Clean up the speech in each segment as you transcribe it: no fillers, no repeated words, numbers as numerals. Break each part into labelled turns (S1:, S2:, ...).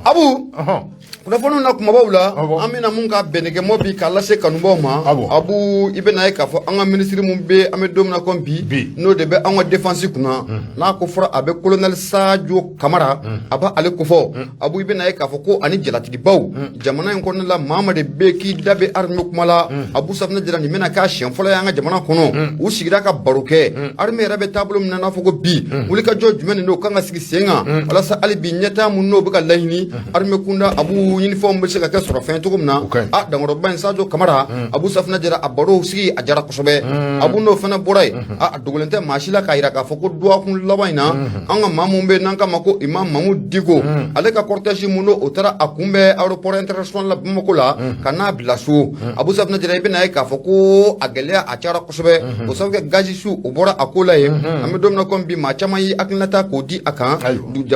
S1: Abu kunnafoniw na kumabaw la an bɛna mun ka bɛnɛgɛmɔ bi k'a lase kanubaw ma Abu i bɛna ye k'a fɔ an ka ministre mun bɛ an bɛ don min na comme bi n'o de bɛ an ka défense kunna n'a ko fɔra a bɛ colonel Sadio Kamara a b'a ale kofɔ Abu i bɛna ye k'a fɔ ko ani jalatigibaw jamana in kɔnɔna la maa ma de bɛ k'i da bɛ armée kuma la Abu Safinɛ Jara nin bɛna k'a siɲɛ fɔlɔ ye an ka jamana kɔnɔ u sigira ka baro kɛ armée yɛrɛ bɛ taabolo min na n'a fɔ ko bi wulikajɔ jumɛn de don kan ka sigi sen kan walasa hali bi ɲɛtaa mun n'o bɛ ka laɲini armée kunda Abu uniforme bɛ se ka kɛ sɔrɔ fɛn cogo min na dankɔrɔba in Sadio Kamara Abu Safinɛ Jara a baro sigi a jara kosɛbɛ Abu n'o fana bɔra yen a dogolen tɛ maa si la k'a jira k'a fɔ ko duwakun laban in na an ka maa mun bɛ n'an k'a ma ko Imam Mamu Diko ale ka cortège mun n'o o taara a kunbɛn aéroport international la Bamako la ka n'a bila so Abu Safinɛ Jara i bɛna ye k'a fɔ ko a gɛlɛya a cayara kosɛbɛ o sababu kɛ gazi su o bɔra a ko la yen an bɛ don min na comme bi maa caman ye hakilinata k'o di a kan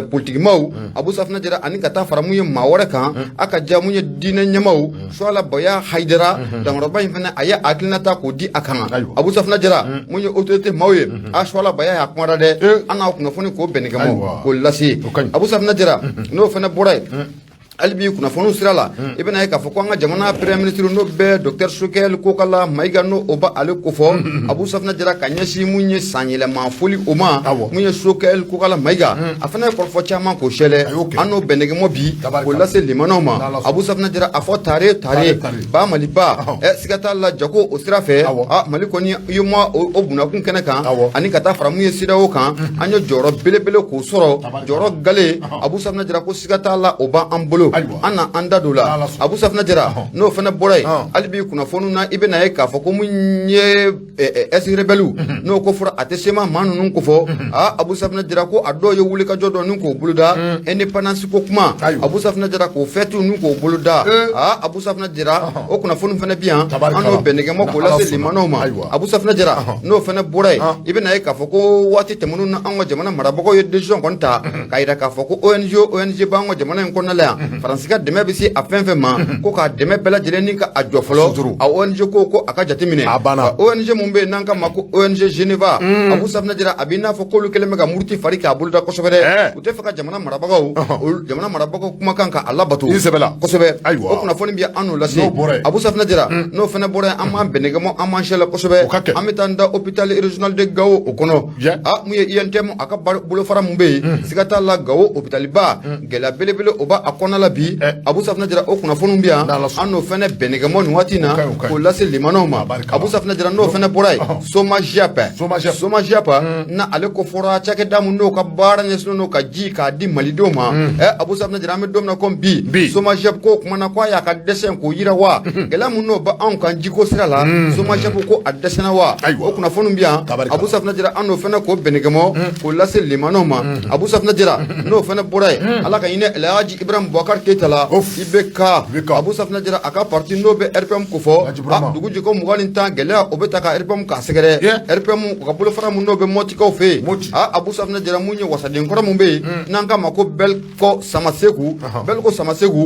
S1: politikimaw Abu Safinɛ Jara ani ka taa fara mun ye maa wɛrɛ kan a ka ja mun ye diinɛ ɲɛmaw Suala Baya Haidara dankɔrɔba in fana a ye hakilinata k'o di a kan Abu Safinɛ Jara mun ye autorité maaw ye a Suala Baya y'a kumara dɛ an n'a kunnafoni k'o bɛnɛgɛmɔ k'o lase Abu Safinɛ Jara n'o fana bɔra yen hali bi kunnafoniw sira la i bɛna ye k'a fɔ ko an ka jamana premier ministre n'o bɛ Dr Sokɛli Kokala Mayiga n'o o ba ale kofɔ Abu Safinɛ Jara ka ɲɛsin mun ye san yɛlɛma foli o ma mun ye Sokɛli Kokala Mayiga a fana ye kɔrɔfɔ caman k'o sɛlɛ an n'o bɛnɛgɛmɔ bi k'o lase limanaw ma Abu Safinɛ Jara a fɔ tare ba Mali ba siga t'a la jago o sira fɛ Mali kɔni i ma o bunakun kɛnɛ kan ani ka taa fara mun ye CEDEAO kan an ye jɔyɔrɔ belebele k'o sɔrɔ jɔyɔrɔ gale Abu Safinɛ Jara ko siga t'a la o b'an bolo an na an da don la Abu Safinɛ Jara n'o fana bɔra yen hali bi kunnafoniw na i bɛna ye k'a fɔ ko mun ye rebelle n'o ko fɔra a tɛ sema maa ninnu ko fɔ Abu Safinɛ Jara ko a dɔw ye wulikajɔ dɔ ni k'o boloda indépendance ko kuma Abu Safinɛ Jara k'o fêtu ni k'o boloda Abu Safinɛ Jara o kunnafoniw fana bi yan an n'o bɛnɛgɛmɔ k'o lase limanaw ma Abu Safinɛ Jara n'o fana bɔra yen i bɛna ye k'a fɔ ko waati tɛmɛnw na an ka jamana marabagaw ye décision kɔni ta k'a jira k'a fɔ ko ONG b'an ka jamana in kɔnɔna la yan Faransi ka dɛmɛ bɛ se a fɛn fɛn ma ko k'a dɛmɛ bɛɛ lajɛlen ni ka a jɔ fɔlɔ a ONG ko a ka jateminɛ ONG mun bɛ yen n'an ka ma ko ONG Geneva Abu Safinɛ Jara a b'i n'a fɔ k'olu kɛlen bɛ ka muruti fari k'a boloda kosɛbɛ dɛ u tɛ fɛ ka jamana marabagaw kumakan ka a labato kosɛbɛ o kunnafoni bɛ an n'o lase Abu Safinɛ Jara n'o fana bɔra yen an b'an bɛnɛgɛmɔ an b'an sɛlɛ kosɛbɛ an bɛ taa an da hôpital régional de Gao o kɔnɔ mun ye INTM a ka bolofara mun bɛ yen siga t'a la Gao hôpital ba gɛlɛya belebele o b'a kɔnɔna la bi Abu Safinɛ Jara o kunnafoniw bi yan an n'o fana bɛnɛgɛmɔ nin waati na k'o lase limanaw ma Abu Safinɛ Jara n'o fana bɔra yen Soma Jiapa na ale ko fɔra cakɛda mun n'o ka baara ɲɛsinnen n'o ka ji k'a di malidenw ma Abu Safinɛ Jara an bɛ don min na comme bi Soma Jiapa ko kumana ko a y'a ka dɛsɛ k'o yira wa gɛlɛya mun n'o bɛ anw kan jiko sira la Soma Jiapa ko a dɛsɛna wa o kunnafoniw bi yan Abu Safinɛ Jara an n'o fana k'o bɛnɛgɛmɔ k'o lase limanaw ma Abu Safinɛ Jara n'o fana bɔra yen ala ka hinɛ Elhaji Ibrahim Boubacar Keita la IBK Abu Safinɛ Jara a ka parti n'o bɛ RPM ko fɔ dugu jiko 20 gɛlɛya o bɛ ta ka RPM k'a sɛgɛrɛ RPM u ka bolofara mun n'o bɛ mɔtikaw fɛ yen Abu Safinɛ Jara mun ye wasaden kɔrɔ mun bɛ yen n'an k'a ma ko Belko Samaseku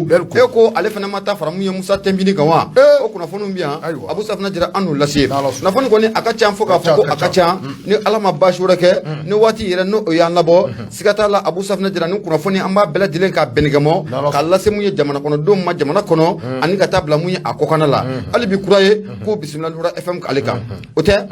S1: e ko ale fana ma taa fara mun ye Musa Tɛnbini kan wa o kunnafoniw bi yan Abu Safinɛ Jara an n'o lase kunnafoni kɔni a ka ca fo k'a fɔ ko a ka ca ni ala ma baasi wɛrɛ kɛ ni waati yɛrɛ n'o y'an labɔ siga t'a la Abu Safinɛ Jara ni kunnafoni an b'a bɛɛ lajɛlen k'a bɛnɛgɛmɔ k'a lase mun ye jamana kɔnɔdenw ma jamana kɔnɔ ani ka taa bila mun ye a kɔkanna la hali bi kura ye ko bisimila Nura FM ale kan o tɛ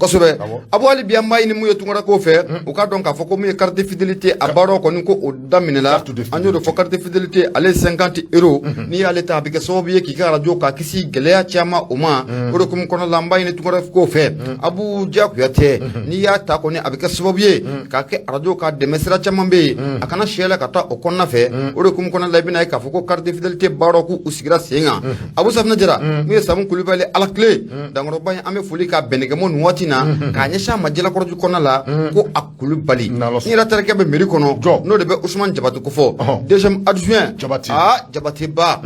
S1: kosɛbɛ Abu hali bi an b'a ɲini mun ye tunkarakaw fɛ u k'a dɔn k'a fɔ ko mun ye carte fidélité a baaraw kɔni ko o daminɛla an y'o de fɔ carte fidélité ale ye 50 euros n'i y'ale ta a bɛ kɛ sababu ye k'i ka radio k'a kisi gɛlɛya caman o ma o de hukumu kɔnɔna la an b'a ɲini tunkarakaw fɛ Abu diyagoya tɛ n'i y'a ta kɔni a bɛ kɛ sababu ye k'a kɛ radio ka dɛmɛ sira caman bɛ yen a kana siyɛlɛ ka taa o kɔnɔna fɛ o de hukumu kɔnɔna la i bɛna ye k'a fɔ ko carte fidélité baaraw k'u sigira sen kan Abu Safinɛ Jara mun ye Samu Kulibali Alakile dankɔrɔba in an bɛ foli ka bɛnɛgɛmɔ nin waati na k'a ɲɛsin a ma jalakɔrɔji kɔnɔna la ko a Kulibali n yɛrɛ terikɛ bɛ mairie kɔnɔ n'o de bɛ Usman Jabate ko fɔ deuxième adjoint Jabateba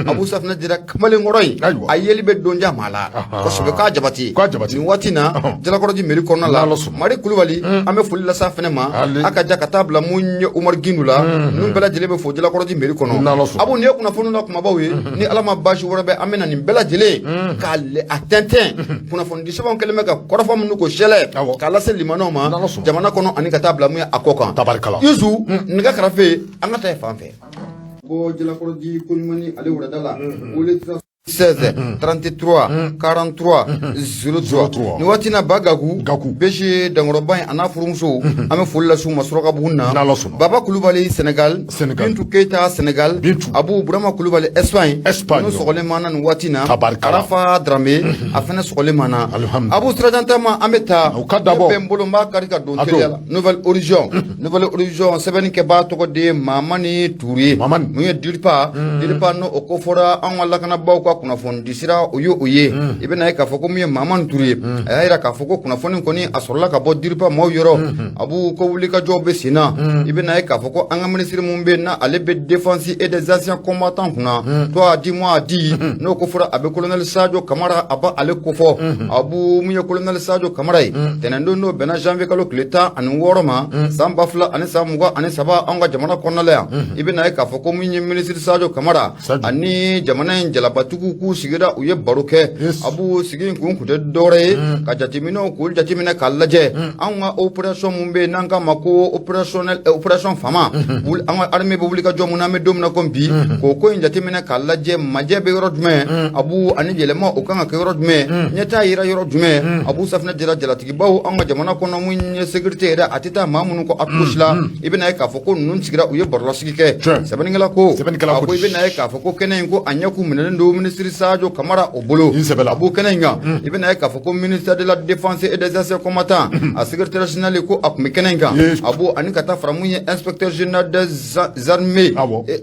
S1: Abu Safinɛ Jara kamalen kɔrɔ in a yeli bɛ donja maa la kosɛbɛ k'a Jabate nin waati na jalakɔrɔji mairie kɔnɔna la Mari Kulibali an bɛ foli lasa fɛnɛ ma a ka ja ka taa bila mun ye Umar Gindu la ninnu bɛɛ lajɛlen bɛ fo jalakɔrɔji mairie kɔnɔ Abu nin ye kunnafoni na kumabaw ye ni ala ma baasi wɛrɛ bɛ an bɛ na nin bɛɛ lajɛlen k'a a tɛntɛn 20 kunnafoni sɛbɛnw kɛlen bɛ ka kɔrɔfɔ minnu ko sɛlɛ k'a lase limanaw ma jamana kɔnɔ ani ka taa bila mun ye a kɔ kan Yusu nɛgɛ kɛrɛfɛ an ka taa fan fɛ ko jalakɔrɔji Koɲumani ale wulada la 16 33 43 03 ni waati na ba Gaku bɛsi dankɔrɔba in a n'a furumuso an bɛ foli lasiw ma Surakabugu na Baba Kulubali Senegal Bintu Keita Senegal Abu Burama Kulubali Espagne n'o sɔgɔlen mana nin waati na Arafa Drame a fɛnɛ sɔgɔlen mana Abu Sirajantama an bɛ taa ne bɛ n bolo n b'a kari ka don teliya la Nouvelle Horizon sɛbɛnnikɛbaa tɔgɔ de Mamani Ture mun ye Diripa n'o o kofɔra an ka lakanabaw ka kunnafoni disira o ye i bɛna ye k'a fɔ ko min ye Mamani Ture a y'a yira k'a fɔ ko kunnafoni kɔni a sɔrɔla ka bɔ Diripa maaw yɔrɔ Abu ko wulikajɔw bɛ sen na i bɛna ye k'a fɔ ko an ka minisiri mun bɛ na ale bɛ défense et des anciens combattants kunna toi dis-moi dis n'o ko fɔra a bɛ colonel Sadio Kamara a b'a ale kofɔ Abu mun ye colonel Sadio Kamara ye tɛnɛndon n'o bɛnna janvier kalo tile 16 ma san 2023 an ka jamana kɔnɔna la yan i bɛna ye k'a fɔ ko min ye minisiri Sadio Kamara ani jamana in jalabatigiw k'u sigira u ye baro kɛ Abu sigi kun tɛ dɔwɛrɛ ye ka jateminɛw k'u jateminɛ k'a lajɛ an ka opération mun bɛ yen n'an k'a ma ko opération Fama an ka armée bɛ wuli ka jɔ mun na an bɛ don min na ko bi k'o ko in jateminɛ k'a lajɛ majɛ bɛ yɔrɔ jumɛn Abu ani yɛlɛma o kan ka kɛ yɔrɔ jumɛn ɲɛtaa yira yɔrɔ jumɛn Abu safinɛ jara jalatigibaw an ka jamana kɔnɔ mun ye sécurité yɛrɛ a tɛ taa maa minnu kɔ a course la i bɛna ye k'a fɔ ko ninnu sigira u ye barolasigi kɛ sɛbɛnnikɛla ko Abu i bɛna ye k'a fɔ ko kɛnɛ in ko a ɲɛ k'u minɛlen don minisiri Sadio Kamara o bolo Abu kɛnɛ in kan i bɛna ye k'a fɔ ko ministère de la défense et des anciens combattants a secrétaire général ko a tun bɛ kɛnɛ in kan Abu ani ka taa fara mun ye inspecteur général des armées et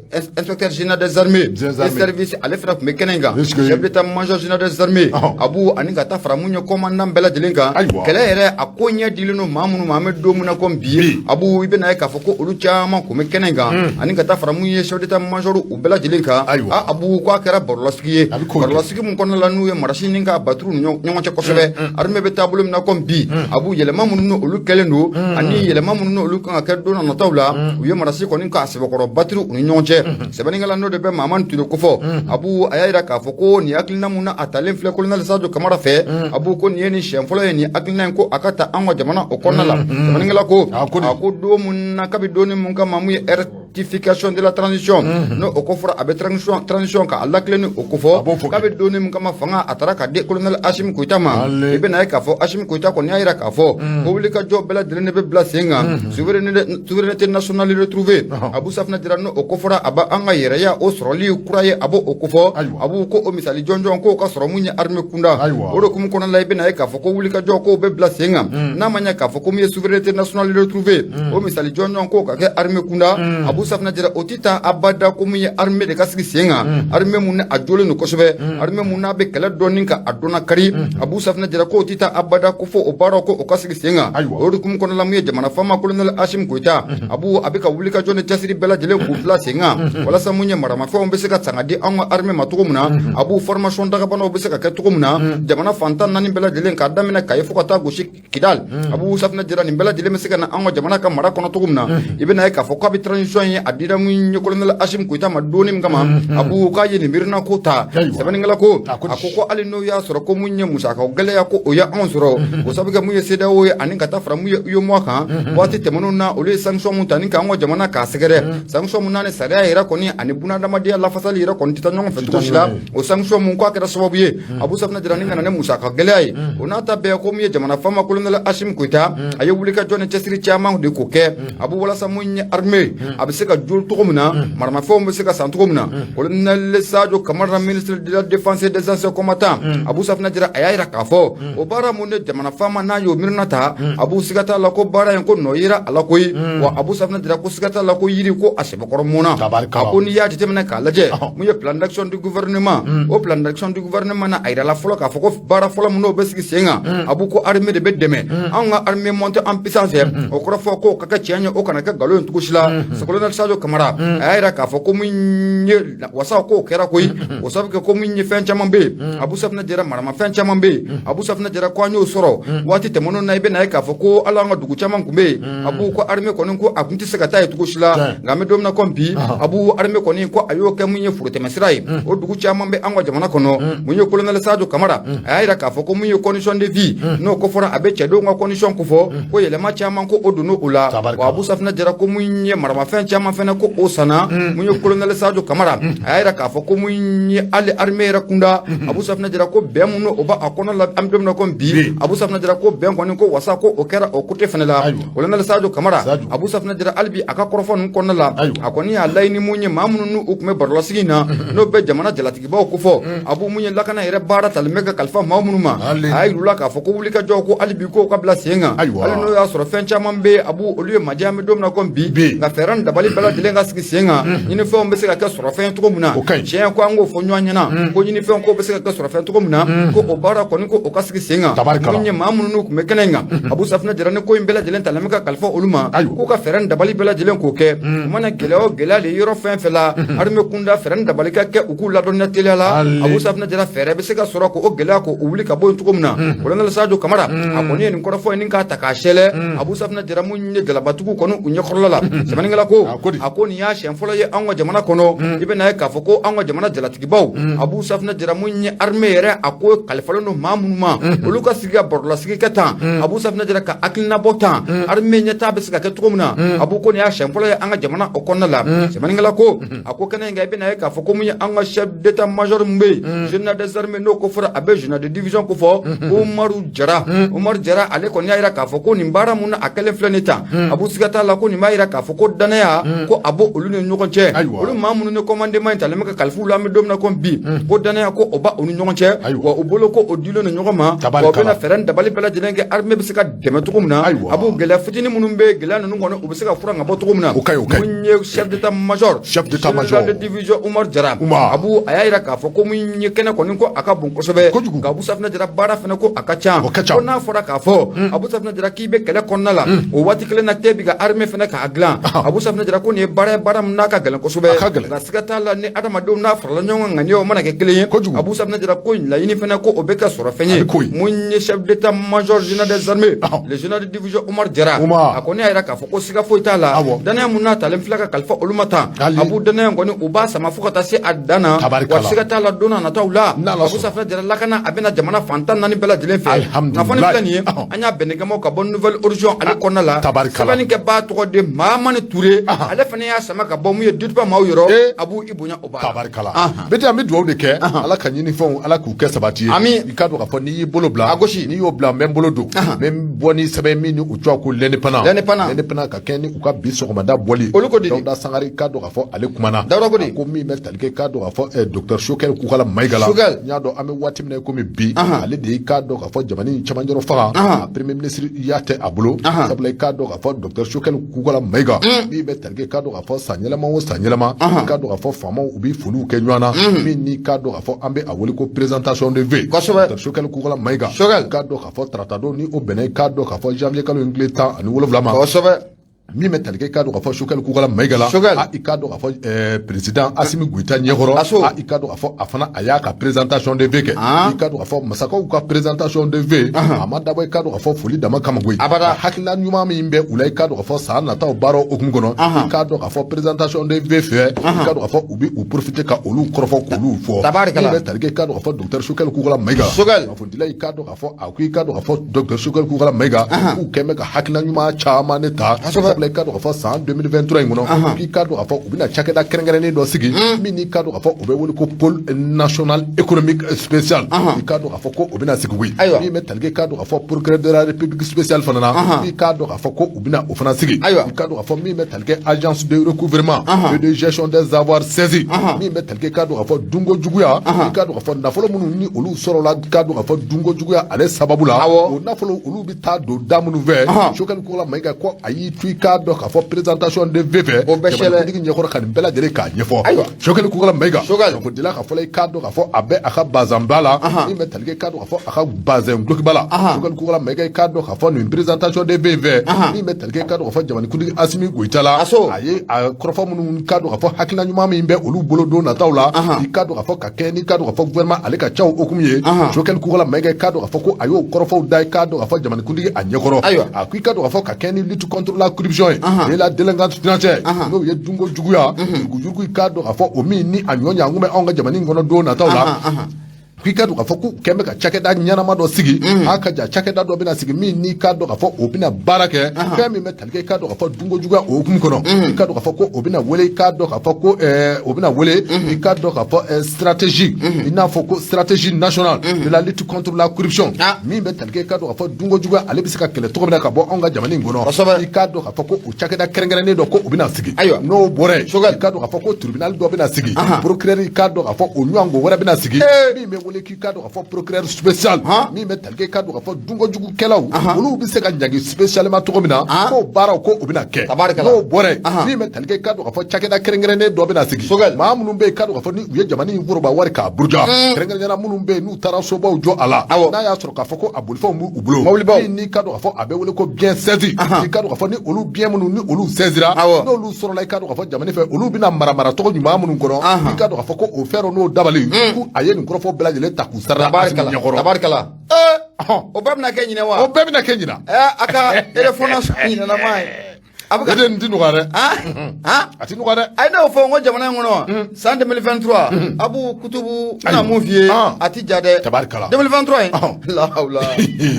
S1: services ale fana tun bɛ kɛnɛ in kan chef d'état-major général des armées Abu ani ka taa fara mun ye commandant bɛɛ lajɛlen kan kɛlɛ yɛrɛ a ko ɲɛ dilen don maa minnu ma an bɛ don min na ko bi Abu i bɛna ye k'a fɔ ko olu caman tun bɛ kɛnɛ in kan ani ka taa fara mun ye chef d'état-major u bɛɛ lajɛlen kan Abu ko a kɛra barolasigi ye barolasigi mun kɔnɔna la n'u ye marasi ni ka baturu ni ɲɔgɔn cɛ kosɛbɛ armée bɛ taabolo min na ko bi Abu yɛlɛma minnu olu kɛlen don ani yɛlɛma minnu olu kan ka kɛ don nataw la u ye marasi kɔni k'a sɛbɛkɔrɔ baturu u ni ɲɔgɔn cɛ sɛbɛnnikɛla n'o de bɛ Mamani Ture kofɔ Abu a y'a yira k'a fɔ ko nin hakilina mun na a talen filɛ colonel Sadio Kamara fɛ Abu ko nin ye nin siɲɛ fɔlɔ ye nin hakilina in ko a ka ta an ka jamana o kɔnɔna la sɛbɛnnikɛla ko a ko don mun na kabi donni mun kama mun ye rectification de la transition n'o o ko fɔra a bɛ transition ka a lakilen ni o ko fɔ k'a bɛ donni mun kama fanga a taara ka di colonel Assimi Goïta ma i bɛna ye k'a fɔ Assimi Goïta kɔni y'a yira k'a fɔ ko wulikajɔ bɛɛ lajɛlen de bɛ bila sen kan souveraineté nationale retrouvée Abu safinɛ dira n'o o ko fɔra a bɛ an ka yɛrɛya o sɔrɔli kura ye a b'o o ko fɔ Abu ko o misali jɔnjɔn k'o ka sɔrɔ mun ye armée kunda o de hukumu kɔnɔna la i bɛna ye k'a fɔ ko wulikajɔ k'o bɛ bila sen kan n'a ma ɲɛ k'a fɔ ko mun ye souveraineté nationale retrouvée o misali jɔnjɔn k'o ka kɛ armée kunda Abu safinɛ dira o tɛ taa abada ko mun ye armée de ka sigi sen kan armée mun a jɔlen don kosɛbɛ armée mun n'a bɛ kɛlɛ dɔɔni ka a donna kari Abu safinɛ dira k'o tɛ taa abada ko fɔ o baaraw ko o ka sigi sen kan o de hukumu kɔnɔna la mun ye jamana faama colonel Assimi Goïta Abu a bɛ ka wulikajɔ ni cɛsiri bɛɛ lajɛlen k'u bila sen kan walasa mun ye maramafɛnw bɛ se ka tanga di an ka armée ma cogo min na Abu formation dagabanaw bɛ se ka kɛ cogo min na jamana fantan naani bɛɛ lajɛlen k'a daminɛ Kayi fo ka taa gosi Kidal Abu safinɛ dira nin bɛɛ lajɛlen bɛ se ka na an ka jamana ka mara kɔnɔ cogo min na i bɛna ye k'a fɔ k'a bɛ transition ye a dira mun ye colonel Assimi Goïta ma donni min kama Abu k'a ye nin miirina ko ta sɛbɛnnikɛla ko a ko hali n'o y'a sɔrɔ ko mun ye musakaw gɛlɛya ko o ye anw sɔrɔ o sabu kɛ mun ye CEDEAO ye ani ka taa fara mun ye UEMOA kan waati tɛmɛnenw na olu ye sanction mun ta ni k'an ka jamana k'a sɛgɛrɛ sanction mun na ni sariya yɛrɛ kɔni ani bunadamadenya lafasali yɛrɛ kɔni tɛ taa ɲɔgɔn fɛ cogo si la o sanction mun k'a kɛra sababu ye Abu safinɛ dira ni ka na ni musaka gɛlɛya ye o n'a ta bɛɛ ko mun ye jamana faama colonel Assimi Goïta a ye wulikajɔ ni cɛsiri caman de k'o kɛ Abu walasa mun ye armée a bɛ se ka joli cogo min na maramafɛnw bɛ se ka san cogo min na colonel Sadio Kamara ministre de la défense et des anciens combattants Abu safinɛ dira a y'a yira k'a fɔ o baara mun de jamana faama n'a y'o miirina ta Abu siga t'a la ko baara in ko nɔ yera a la koyi wa Abu safinɛ dira ko siga t'a la ko yiri ko a sɛbɛkɔrɔ mun na a ko n'i y'a jateminɛ k'a lajɛ mun ye plan d'action du gouvernement o plan d'action du gouvernement na a yirala fɔlɔ k'a fɔ ko baara fɔlɔ mun n'o bɛ sigi sen kan Abu ko armée de bɛ dɛmɛ an ka armée montée en puissance o kɔrɔ fɔ k'o ka kɛ tiɲɛ ye o kana kɛ nkalon ye cogo si la colonel Sadio Camara a yira k'a fɔ ko min ye wasa ko kɛra koyi o sabu kɛ ko min ye fɛn caman bɛ yen Abu Safinɛ Jara maramafɛn caman bɛ yen Abu Safinɛ Jara ko an y'o sɔrɔ waati tɛmɛnenw na i bɛ na ye k'a fɔ ko ala an ka dugu caman tun bɛ yen Abu ko armée kɔni ko a tun tɛ se ka taa yen cogo si la nka an bɛ don min na komi bi Abu armée kɔni ko a y'o kɛ mun ye forotɛmɛsira ye o dugu caman bɛ an ka jamana kɔnɔ mun ye colonel Sadio Camara a y'a yira k'a fɔ ko mun ye condition de vie n'o ko fɔra a bɛ cɛdenw ka condition ko fɔ ko yɛlɛma caman ko o donna o la wa Abu Safinɛ Jara ko mun ye maramafɛn caman fana ko o sanna mun ye colonel Sadio Camara a y'a yira k'a fɔ ko mun ye hali armée yɛrɛ kunda Abu Safinɛ Jara ko bɛn mun o b'a kɔnɔ la an bɛ don min na komi bi Abu Safinɛ Jara ko bɛn kɔni ko wasa ko o kɛra o côté fana la colonel Sadio Camara Abu Safinɛ Jara hali bi a ka kɔrɔfɔ ninnu kɔnɔna la a kɔni y'a laɲini mun ye maa minnu n'u tun bɛ barolasigi na n'o bɛ jamana jalatigibaw ko fɔ Abu mun ye lakana yɛrɛ baara talen bɛ ka kalifa maa minnu ma a y'a yir'u la k'a fɔ ko wulikajɔw ko hali bi ko ka bila sen kan hali n'o y'a sɔrɔ fɛn caman bɛ Abu olu ye majɛ an bɛ don min na komi bi nka fɛɛrɛ ni dabali bɛɛ lajɛlen ka sigi sen kan ɲinifɛnw bɛ se ka kɛ sɔrɔfɛn cogo min na tiɲɛ ko an k'o fɔ ɲɔgɔn ɲɛna ko ɲinifɛn ko bɛ se ka kɛ sɔrɔfɛn cogo min na ko o baara kɔni ko o ka sigi sen kan mun ye maa minnu n'u tun bɛ kɛnɛ in kan Abu Safinɛ Jara ni ko in bɛɛ lajɛlen talen bɛ ka kalifa olu ma k'u ka fɛɛrɛ ni dabali bɛɛ lajɛlen k'o kɛ u mana gɛlɛya o gɛlɛya de yɔrɔ fɛn fɛn la armée kunda fɛɛrɛ ni dabali ka kɛ u k'u ladɔnniya teliya la Abu Safinɛ Jara fɛɛrɛ bɛ se ka sɔrɔ k'o gɛlɛya k'o wuli ka bɔ yen cogo min na colonel Sadio Camara a kɔni ye nin kɔrɔfɔ ye nin k'a ta k'a sɛlɛ Abu Safinɛ Jara mun ye galabatigiw kɔni u ɲɛkɔrɔla la sɛbɛnnikɛla ko a ko nin y'a siɲɛ fɔlɔ ye an ka jamana kɔnɔ i bɛ na ye k'a fɔ ko an ka jamana jalatigibaw Abu Safinɛ Jara mun ye armée yɛrɛ a ko kalifalen don maa minnu ma olu ka sigi ka barolasigi kɛ tan Abu Safinɛ Jara ka hakilina bɔ tan armée ɲɛtaa bɛ se ka kɛ cogo min na Abu ko nin y'a siɲɛ fɔlɔ ye an ka jamana o kɔnɔna la sɛbɛnnikɛla ko a ko kɛnɛ in kan i bɛ na ye k'a fɔ ko mun ye an ka chef d'état major min bɛ yen général des armées n'o ko fɔra a bɛ général de division ko fɔ Umaru Jara ale kɔni y'a yira k'a fɔ ko nin baara mun na a kɛlen filɛ nin tan Abu siga t'a la ko nin b'a yira k'a fɔ ko danaya ko a bɔ olu ni ɲɔgɔn cɛ olu maa minnu ni commandement in talen bɛ ka kalifu la an bɛ don min na komi bi ko danaya ko o ba u ni ɲɔgɔn cɛ wa u bolo ko o dilen ni ɲɔgɔn ma wa u bɛna fɛɛrɛ ni dabali bɛɛ lajɛlen kɛ armée bɛ se ka dɛmɛ cogo min na Abu gɛlɛya fitinin minnu bɛ gɛlɛya ninnu kɔnɔ u bɛ se ka fura ka bɔ cogo min na mun ye chef d'état major général de division Umaru Jara Abu a y'a yira k'a fɔ ko mun ye kɛnɛ kɔni ko a ka bon kosɛbɛ nka Abu Safinɛ Jara baara fana ko a ka ca ko n'a fɔra k'a fɔ Abu Safinɛ Jara k'i bɛ kɛlɛ kɔnɔna la o waati kelen na k'e bɛ ka armée fana k'a dilan Abu Safinɛ Jara ko nin ye baara min n'a ka gɛlɛn kosɛbɛ nka siga t'a la ni adamadenw n'a farala ɲɔgɔn kan ŋaniya o mana kɛ kelen ye Abu Safinɛ Jara ko laɲini fana ko o bɛ kɛ sɔrɔ fɛn ye mun ye chef d'état major général des armées le général de division Umaru Jara a kɔni y'a yira k'a fɔ ko siga foyi t'a la danaya mun n'a talen filɛ ka kalifa olu ma tan Abu danaya kɔni u b'a sama fo ka taa se a dan na wa siga t'a la don n'a nataw la Abu Safinɛ Jara lakana a bɛna jamana fantan naani bɛɛ lajɛlen fɛ nafolo filɛ nin ye an y'a bɛnnɛkɛmaw ka bɔ nouvelle horizon ale kɔnɔna la sɛbɛnnikɛbaa tɔgɔ de Mahamani Ture ale fana y'a sama ka bɔ mun ye dutuba maaw yɔrɔ Abu i bonya o b'a la
S2: bete an bɛ dugawu de kɛ ala ka ɲinifɛnw ala k'u kɛ sabati ye i ka dɔn k'a fɔ n'i y'i bolo bila n'i y'o bila n bɛ n bolo don n bɛ bɔ ni sɛbɛn min ni u tɔgɔ ko lɛnipana ka kɛ ni u ka bi sɔgɔmada bɔli Dawuda Sangare i ka dɔn k'a fɔ ale kumana ko min bɛ tali kɛ i ka dɔn k'a fɔ docteur Sokɛli Kukala Mayiga la n y'a dɔn an bɛ waati min na komi bi ale de y'i ka dɔn k'a fɔ jamana in camanjɔrɔ faga premier ministre y'a tɛ a bolo sabula i ka dɔn k'a fɔ docteur Sokɛli Kukala Mayiga min bɛ tali kɛ i ka dɔn k'a fɔ san yɛlɛma o san yɛlɛma i ka dɔn k'a fɔ faamaw u bɛ foliw kɛ ɲɔgɔn na min n'i ka dɔn k'a fɔ an bɛ a wele ko présentation de vœux docteur Sokɛli Kukala Mayiga i ka dɔn k'a fɔ tarata don ni o bɛnna i ka dɔn k'a fɔ janvier kalo in tile 17 ma min bɛ tali kɛ i ka dɔn k'a fɔ Sokɛli Kukala Mayiga la i ka dɔn k'a fɔ président Asimi Goïta ɲɛkɔrɔ i ka dɔn k'a fɔ a fana a y'a ka présentation de vœux kɛ i ka dɔn k'a fɔ masakaw ka présentation de vœux a ma dabɔ i ka dɔn k'a fɔ foli dama kama koyi hakilina ɲuman min bɛ u la i ka dɔn k'a fɔ san nataw baaraw hukumu kɔnɔ i ka dɔn k'a fɔ présentation de vœux fɛ i ka dɔn k'a fɔ u bɛ u profiter ka olu kɔrɔfɔ k'olu fɔ min bɛ tali kɛ i ka dɔn k'a fɔ docteur Sokɛli Kukala Mayiga kunnafonidila i ka dɔn k'a fɔ a ko i ka dɔn k'a fɔ docteur Sokɛli Kukala Mayiga k'u kɛn bɛ ka hakilina ɲuman caman de ta sabula i ka dɔn k'a fɔ san 2023 in kɔnɔ k'i ka dɔn k'a fɔ u bɛna cakɛda kɛrɛnkɛrɛnnen dɔ sigi min n'i ka dɔn k'a fɔ u bɛ wele ko pôle national économique spécial i ka dɔn k'a fɔ ko u bɛna sigi koyi min bɛ tali kɛ i ka dɔn k'a fɔ procureur de la république spéciale fana na i ka dɔn k'a fɔ ko u bɛna o fana sigi i ka dɔn k'a fɔ min bɛ tali kɛ agence de recouvrement et de gestion des avoirs saisis min bɛ tali kɛ i ka dɔn k'a fɔ dunko juguya i ka dɔn k'a fɔ nafolo minnu ni olu sɔrɔla i ka dɔn k'a fɔ dunko juguya ale sababu la o nafolo olu bɛ taa don da minnu fɛ Sokɛli Kukala Mayiga ko a y'i to i ka k'a dɔn k'a fɔ présentation de VV jamanatigi ɲɛkɔrɔ ka nin bɛɛ lajɛlen k'a ɲɛfɔ Sogɛli Kukala Mayiga donc dila ka fɔla i k'a dɔn k'a fɔ a bɛ a ka bazɛnba la min bɛ tali kɛ i k'a dɔn k'a fɔ a ka bazɛn dulokiba la Sogɛli Kukala Mayiga i k'a dɔn k'a fɔ nin présentation de VV min bɛ tali kɛ i k'a dɔn k'a fɔ jamanikuntigi Asimi Goyita la a ye a kɔrɔfɔ minnu k'a dɔn k'a fɔ hakilina ɲuman min bɛ olu bolo don nataw la i k'a dɔn k'a fɔ ka kɛ ni k'a dɔn k'a fɔ gouvernement ale ka ca o hukumu ye Sogɛli Kukala Mayiga i k'a dɔn k'a fɔ ko a y'o kɔrɔfɔw da i k'a dɔn k'a fɔ jamanikuntigi a ɲɛkɔrɔ a ko i k'a dɔn k'a fɔ ka kɛ ni lutte contre la corruption ye et la délinquance financière n'o ye dunko juguya yurugu i k'a dɔn k'a fɔ o min ni a ɲɔ ɲangun bɛ anw ka jamana in kɔnɔ don nataw la k'i ka dɔn k'a fɔ k'u kɛn bɛ ka cakɛda ɲɛnama dɔ sigi a ka jan cakɛda dɔ bɛna sigi min n'i k'a dɔn k'a fɔ o bɛna baara kɛ fɛn min bɛ tali kɛ i k'a dɔn k'a fɔ dunko juguya o hukumu kɔnɔ i k'a dɔn k'a fɔ ko o bɛna wele i k'a dɔn k'a fɔ ko o bɛna wele i k'a dɔn k'a fɔ stratégie i n'a fɔ ko stratégie nationale de la lutte contre la corruption min bɛ tali kɛ i k'a dɔn k'a fɔ dunko juguya ale bɛ se ka kɛlɛ cogo min na ka bɔ anw ka jamana in kɔnɔ i k'a dɔn k'a fɔ ko o cakɛda kɛrɛnkɛrɛnnen dɔ ko o bɛna sigi n'o bɔra yen i k'a dɔn k'a fɔ ko tribunal dɔ bɛna sigi procureur i k'a dɔn k'a fɔ o ɲɔgɔngo wɛrɛ bɛna sigi min bɛ wele k'i k'a dɔn k'a fɔ procureur spécial min bɛ tali kɛ k'a dɔn k'a fɔ dunko jugukɛlaw olu bɛ se ka ɲangi spécialement cogo min na k'o baaraw ko o bɛna kɛ n'o bɔra yen min bɛ tali kɛ k'a dɔn k'a fɔ cakɛda kɛrɛnkɛrɛnnen dɔ bɛna sigi maa minnu bɛ yen k'a dɔn k'a fɔ ni u ye jamana in foroba wari k'a buruja kɛrɛnkɛrɛnnenya minnu bɛ yen n'u taara sobaw jɔ a la n'a y'a sɔrɔ k'a fɔ ko a bolifɛnw b'u bolo min n'i k'a dɔn k'a fɔ a bɛ wele ko bien saisi i k'a dɔn k'a fɔ ni olu bien minnu ni olu saisira n'olu sɔrɔla i k'a dɔn k'a fɔ jamana fɛ olu bɛna mara tɔgɔ ɲuman minnu kɔnɔ i k'a dɔn k'a fɔ ko o fɛɛrɛ n'o dabali ko a ye nin kɔrɔfɔ bɛɛ lajɛlen ta k'u sara
S1: tabarikala o bɛɛ bɛna kɛ ɲinɛ wa
S2: o bɛɛ bɛna kɛ ɲinɛ
S1: a ka élection ɲinɛnama ye
S2: a tɛ nin ti nɔgɔya dɛ a ti nɔgɔya dɛ
S1: a ye n'o fɔ n ko jamana in kɔnɔ san 2023 Abu Kutubu bɛna mun f'i ye a ti ja dɛ
S2: tabarikala
S1: 2023 in lahawla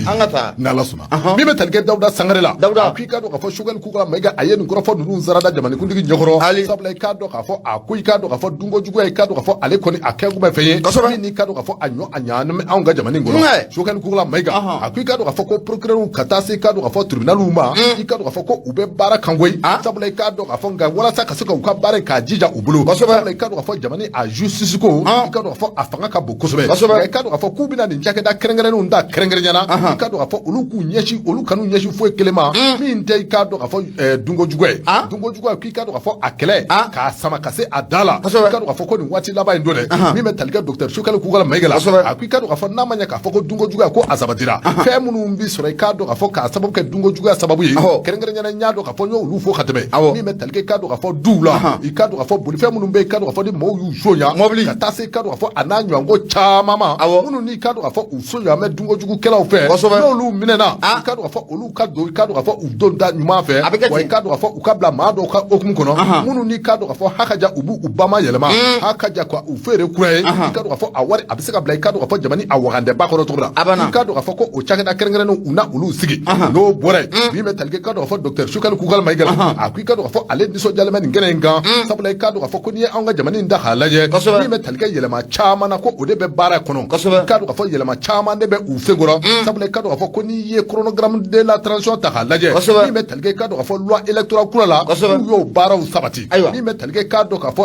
S1: an ka taa
S2: n'Ala sɔnna min bɛ tali kɛ Dawuda Sangare la a ko i k'a dɔn k'a fɔ Sogɛli Kukala Mayiga a ye nin kɔrɔfɔ ninnu sarada jamanikuntigi ɲɛkɔrɔ sabula i k'a dɔn k'a fɔ a ko i k'a dɔn k'a fɔ dunko juguya i k'a dɔn k'a fɔ ale kɔni a kɛkun bɛ fɛn ye min n'i k'a dɔn k'a fɔ a ɲaanimɛ anw ka jamana in kɔnɔ Sogɛli Kukala Mayiga a ko i k'a dɔn k'a fɔ ko procureur ka taa se i k'a dɔn k'a fɔ tribunalw ma i k'a dɔn k'a fɔ ko u bɛ baara kan koyi sabula i k'a dɔn k'a fɔ nka walasa ka se ka u ka baara in k'a jija u bolo sabula i k'a dɔn k'a fɔ jamana a justice ko i k'a dɔn k'a fɔ a fanga ka bon kosɛbɛ i k'a dɔn k'a fɔ k'u bɛna nin cakɛda kɛrɛnkɛrɛnnenw da kɛrɛnkɛrɛnɲana i k'a dɔn k'a fɔ olu k'u ɲɛsin olu kan'u ɲɛsin foyi kelen ma min tɛ i k'a dɔn k'a fɔ dunko juguya ye dunko juguya k'i k'a dɔn k'a fɔ a kɛlɛ k'a sama ka se a da la i k'a dɔn k'a fɔ ko nin waati laban in don dɛ min bɛ tali kɛ docteur Sogɛli Kukala Mayiga la a ko i k'a dɔn k'a fɔ n'a ma ɲɛ k'a fɔ ko dunko juguya ko a sabatira fɛn minnu bi sɔrɔ i k'a dɔn k'a fɔ k'a sababu kɛ dunko juguya sababu ye kɛrɛnkɛrɛnɲana n y'a dɔn k'a fɔ n y'olu fɔ ka tɛmɛ min bɛ tali kɛ i k'a dɔn k'a fɔ duw la i k'a dɔn k'a fɔ bolifɛn minnu bɛ yen i k'a dɔn k'a fɔ ni maaw y'u soɲa ka taa se i k'a dɔn k'a fɔ a n'a ɲɔgɔnko caman ma minnu ni i k'a dɔn k'a fɔ u soɲamɛ dunko jugukɛlaw fɛ n'olu minɛna i k'a dɔn k'a fɔ olu ka don i k'a dɔn k'a fɔ u don da ɲuman fɛ wa i k'a dɔn k'a fɔ u ka bila maa dɔw ka hukumu kɔnɔ minnu ni i k'a dɔn k'a fɔ hakaja u b'u bama yɛlɛma hakaja ka u feere kura ye i k'a dɔn k'a fɔ a wari a bɛ se ka bila i k'a dɔn k'a fɔ jamana a wagandɛba kɔnɔ cogo min na i k'a dɔn k'a fɔ ko o cakɛda kɛrɛnkɛrɛnnenw u na olu sigi n'o bɔra yen min bɛ tali kɛ i k'a dɔn k'a fɔ docteur Sogɛli Kukala Mayiga a ko i k'a dɔn k'a fɔ ale nisɔndiyalen bɛ nin kɛnɛ in kan sabula i k'a dɔn k'a fɔ ko n'i ye anw ka jamana in da k'a lajɛ min bɛ tali kɛ yɛlɛma caman na ko o de bɛ baara kɔnɔ i k'a dɔn k'a fɔ yɛlɛma caman de bɛ u senkɔrɔ sabula i k'a dɔn k'a fɔ ko n'i ye chronogramme de la transition ta k'a lajɛ min bɛ tali kɛ i k'a dɔn k'a fɔ loi électorale kura la n'u y'o baaraw sabati min bɛ tali kɛ i k'a dɔn k'a fɔ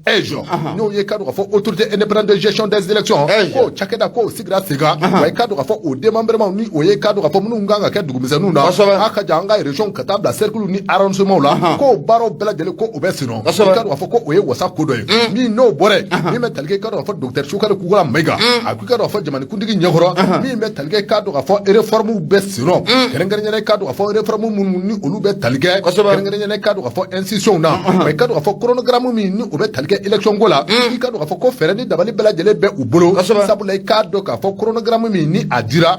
S2: EJO n'o ye i k'a dɔn k'a fɔ autorité indépendante de gestion des élections k'o cakɛda k'o sigira sen kan wa i k'a dɔn k'a fɔ o démembrement ni o ye i k'a dɔn k'a fɔ minnu kan ka kɛ dugumisɛnninw na a ka jan an ka région ka taa bila cercle ni arrondissement la k'o baaraw bɛɛ lajɛlen ko o bɛ sen nɔ i k'a dɔn k'a fɔ ko o ye wasa ko dɔ ye min n'o bɔra min bɛ tali kɛ i k'a dɔn k'a fɔ docteur Sogɛli Kukala Mayiga a ko i k'a dɔn k'a fɔ jamanikuntigi ɲɛkɔrɔ min bɛ tali kɛ i k'a dɔn k'a fɔ réforme bɛ sen nɔ kɛrɛnkɛrɛnnenya i k'a dɔn k'a fɔ réforme minnu ni olu bɛ tali kɛ kɛrɛnkɛrɛnnenya i k'a dɔn k'a fɔ institution na wa i k'a dɔn k'a fɔ chronogramme min ni o bɛ tali kɛ élection ko la i k'a dɔn k'a fɔ ko fɛɛrɛ ni dabali bɛɛ lajɛlen bɛ u bolo sabula i k'a dɔn k'a fɔ chronogramme min ni a dira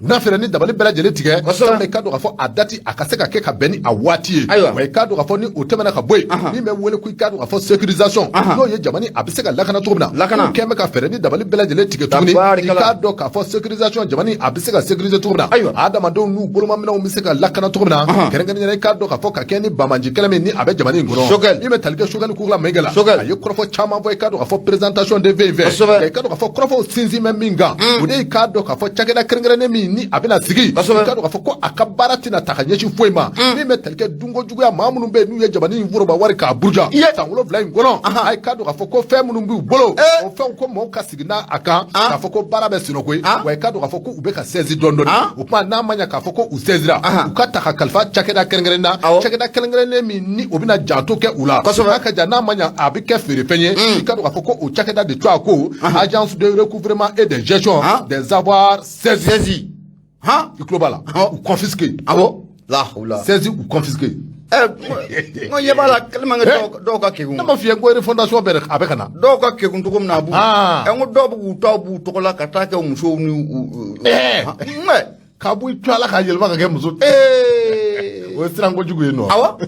S2: n'a fɛrɛ ni dabali bɛɛ lajɛlen tigɛ sabula i k'a dɔn k'a fɔ a dati a ka se ka kɛ ka bɛn ni a waati ye wa i k'a dɔn k'a fɔ ni o tɛmɛna ka bɔ yen min bɛ wele ko i k'a dɔn k'a fɔ sécurisation n'o ye jamana a bɛ se ka lakana cogo min na n'o kɛn bɛ ka fɛrɛ ni dabali bɛɛ lajɛlen tigɛ tuguni i k'a dɔn k'a fɔ sécurisation jamana a bɛ se ka sécuriser cogo min na adamadenw n'u bolomaminɛnw bɛ se ka lakana cogo min na kɛrɛnkɛrɛnnenya i k'a dɔn k'a fɔ ka kɛ ni bamaji kɛlɛ min ni a bɛ jamana in kɔnɔ min bɛ tali kɛ Sogɛli Kukala Mayiga la a ye kɔrɔfɔ caman fɔ i k'a dɔn k'a fɔ présentation de VV i k'a dɔn k'a fɔ kɔrɔfɔw sinsin bɛ min kan o de i k'a dɔn k'a fɔ cakɛda kɛrɛnkɛrɛnnen min min ni a bɛna sigi i ka dɔn k'a fɔ ko a ka baara tɛna ta ka ɲɛsin foyi ma min bɛ tali kɛ dunko juguya maa minnu bɛ yen n'u ye jamana in foroba wari k'a buruja san 7 in kɔnɔ a ka dɔn k'a fɔ ko fɛn minnu b'u bolo o fɛnw ko maaw ka sigi n'a a kan k'a fɔ ko baara bɛ senna koyi wa i ka dɔn k'a fɔ ko u bɛ ka sɛnsi dɔɔni o tuma n'a ma ɲɛ k'a fɔ ko u sɛnsira u ka ta ka kalifa cakɛda kɛrɛnkɛrɛnnen na cakɛda kɛrɛnkɛrɛnnen min ni o bɛna janto kɛ u la n'a ka jan n'a ma ɲɛ a bɛ kɛ feerefɛn ye i ka dɔn k'a fɔ ko o cakɛda de to a ko agence de recouvrement et de gestion des avoirs saisis i tulo b'a la u confisqué saisis ou confisqué
S1: ngo yebala kalima nga do ka kegun
S2: nama fiye ngo refondation bere a bɛ ka na
S1: do ka kegun to na bu ngo do bu taw bu to la ka ta ke muso ni
S2: ka bu to ala ka yelma ka kɛ muso o sirango jugu ye no
S1: awa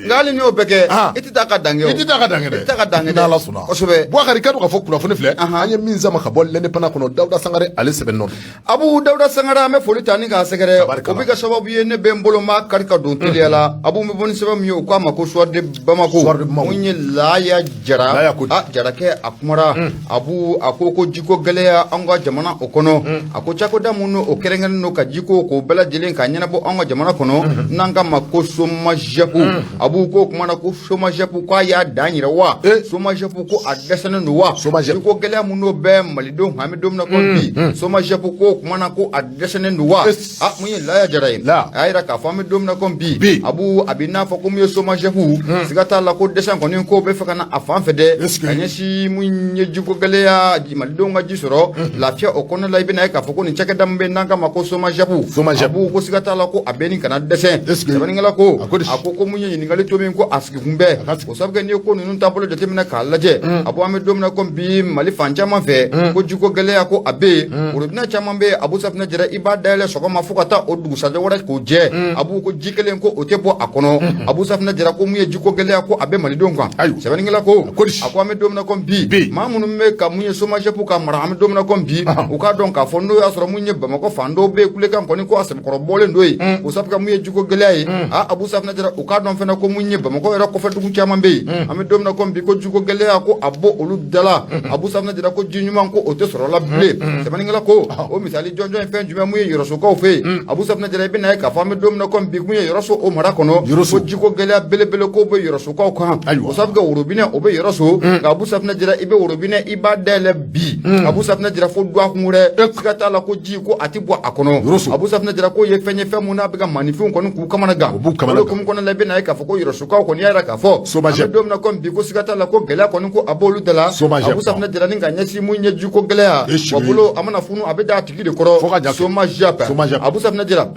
S1: ngali ni o beke itita ka dange dɛ
S2: n'ala sɔnna kosɛbɛ Boubacar ka dɔn k'a fɔ kunnafoni filɛ an ye min sama ka bɔ l'indépendant kɔnɔ Dawuda Sangare ale sɛbɛn nɔ
S1: Abu Dawuda Sangare an bɛ foli ta ni k'a sɛgɛrɛ o bɛ ka sababu ye ne bɛ n bolo ma kari ka don teliya la Abu bɛ bɔ ni sɛbɛn min ye o k'a ma ko Soir de Bamako mun ye Laya Jara Jarakɛ a kumara Abu a ko jiko gɛlɛya an ka jamana o kɔnɔ a ko cakɛda minnu o kɛrɛnkɛrɛnnen don ka jiko k'o bɛɛ lajɛlen ka ɲɛnabɔ an ka jamana kɔnɔ n'an ka ko somajepu Abu ko kuma na ko somajepu ko y'a dan yɛrɛ wa somajepu ko a dɛsɛnen don wa ko gɛlɛya mun n'o bɛ malidenw kan an bɛ don min na ko bi somajepu ko kuma na ko a dɛsɛnen don wa mun ye Laya Jara ye a y'a jira k'a fɔ an bɛ don min na ko bi Abu a bɛ n'a fɔ ko mun ye somajepu siga t'a la ko dɛsɛ kɔni ko bɛ fɛ ka na a fan fɛ dɛ ka ɲɛsin mun ye jiko gɛlɛya malidenw ka ji sɔrɔ lafiya o kɔnɔna la i bɛna ye k'a fɔ ko nin cakɛda min bɛ n'an ka ma ko somajepu Abu ko siga t'a la ko a bɛ nin kana dɛsɛ sɛbɛnnikɛla ko a ko mun ye ɲininkali to min ko a sigi kun bɛɛ o sabu kɛ n'i ye ko ninnu taabolo jateminɛ k'a lajɛ Abu an bɛ don min na ko bi Mali fan caman fɛ ko jiko gɛlɛya ko a bɛ yen robinet caman bɛ yen Abu Safinɛ Jara i b'a dayɛlɛ sɔgɔma fo ka taa o dugusajɛ wɛrɛ k'o jɛ Abu ko ji kelen ko o tɛ bɔ a kɔnɔ Abu Safinɛ Jara ko mun ye jiko gɛlɛya ko a bɛ malidenw kan sɛbɛnnikɛla ko a ko an bɛ don min na ko bi maa minnu bɛ ka mun ye somajepu ka mara an bɛ don min na ko bi u k'a dɔn k'a fɔ n'o y'a sɔrɔ mun ye Bamakɔ fan dɔw bɛ yen kulekan kɔni ko a sɛbɛkɔrɔ bɔlen don yen o sabu kɛ mun ye jiko gɛlɛya ye Abu Safinɛ Jara u k'a dɔn fana ko mun ye Bamakɔ yɛrɛ kɔfɛ dugu caman bɛ yen an bɛ don min na ko bi ko jiko gɛlɛya ko a bɔ olu dala Abu Safinɛ Jara ko ji ɲuman ko o tɛ sɔrɔ la bilen sɛbɛnnikɛla ko o misali jɔnjɔn ye fɛn jumɛn mun ye yɔrɔsokaw fɛ yen Abu Safinɛ Jara i bɛna ye k'a fɔ an bɛ don min na ko bi mun ye yɔrɔso o mara kɔnɔ ko jiko gɛlɛya belebele ko bɛ yɔrɔsokaw kan o sabu kɛ worobinɛ o bɛ yɔrɔso nka Abu Safinɛ Jara i bɛ worobinɛ i b'a dayɛlɛ bi Abu Safinɛ Jara fo do a kun wɛrɛ siga t'a la ko ji ko a tɛ bɔ a kɔnɔ Abu Safinɛ Jara ko ye fɛn ye fɛn mun n'a bɛ ka maninfinw kɔni k'u kamana gan o hukumu kɔnɔna la i bɛna ye k'a fɔ ko yɔrɔsokaw kɔni y'a jira k'a fɔ an bɛ don min na ko bi ko siga t'a la ko gɛlɛya kɔni ko a b'olu da la Abu Safinɛ Jara ni ka ɲɛsin mun ye jiko gɛlɛya wa bolo a mana funu a bɛ da a tigi de kɔrɔ somajap Abu Safinɛ Jara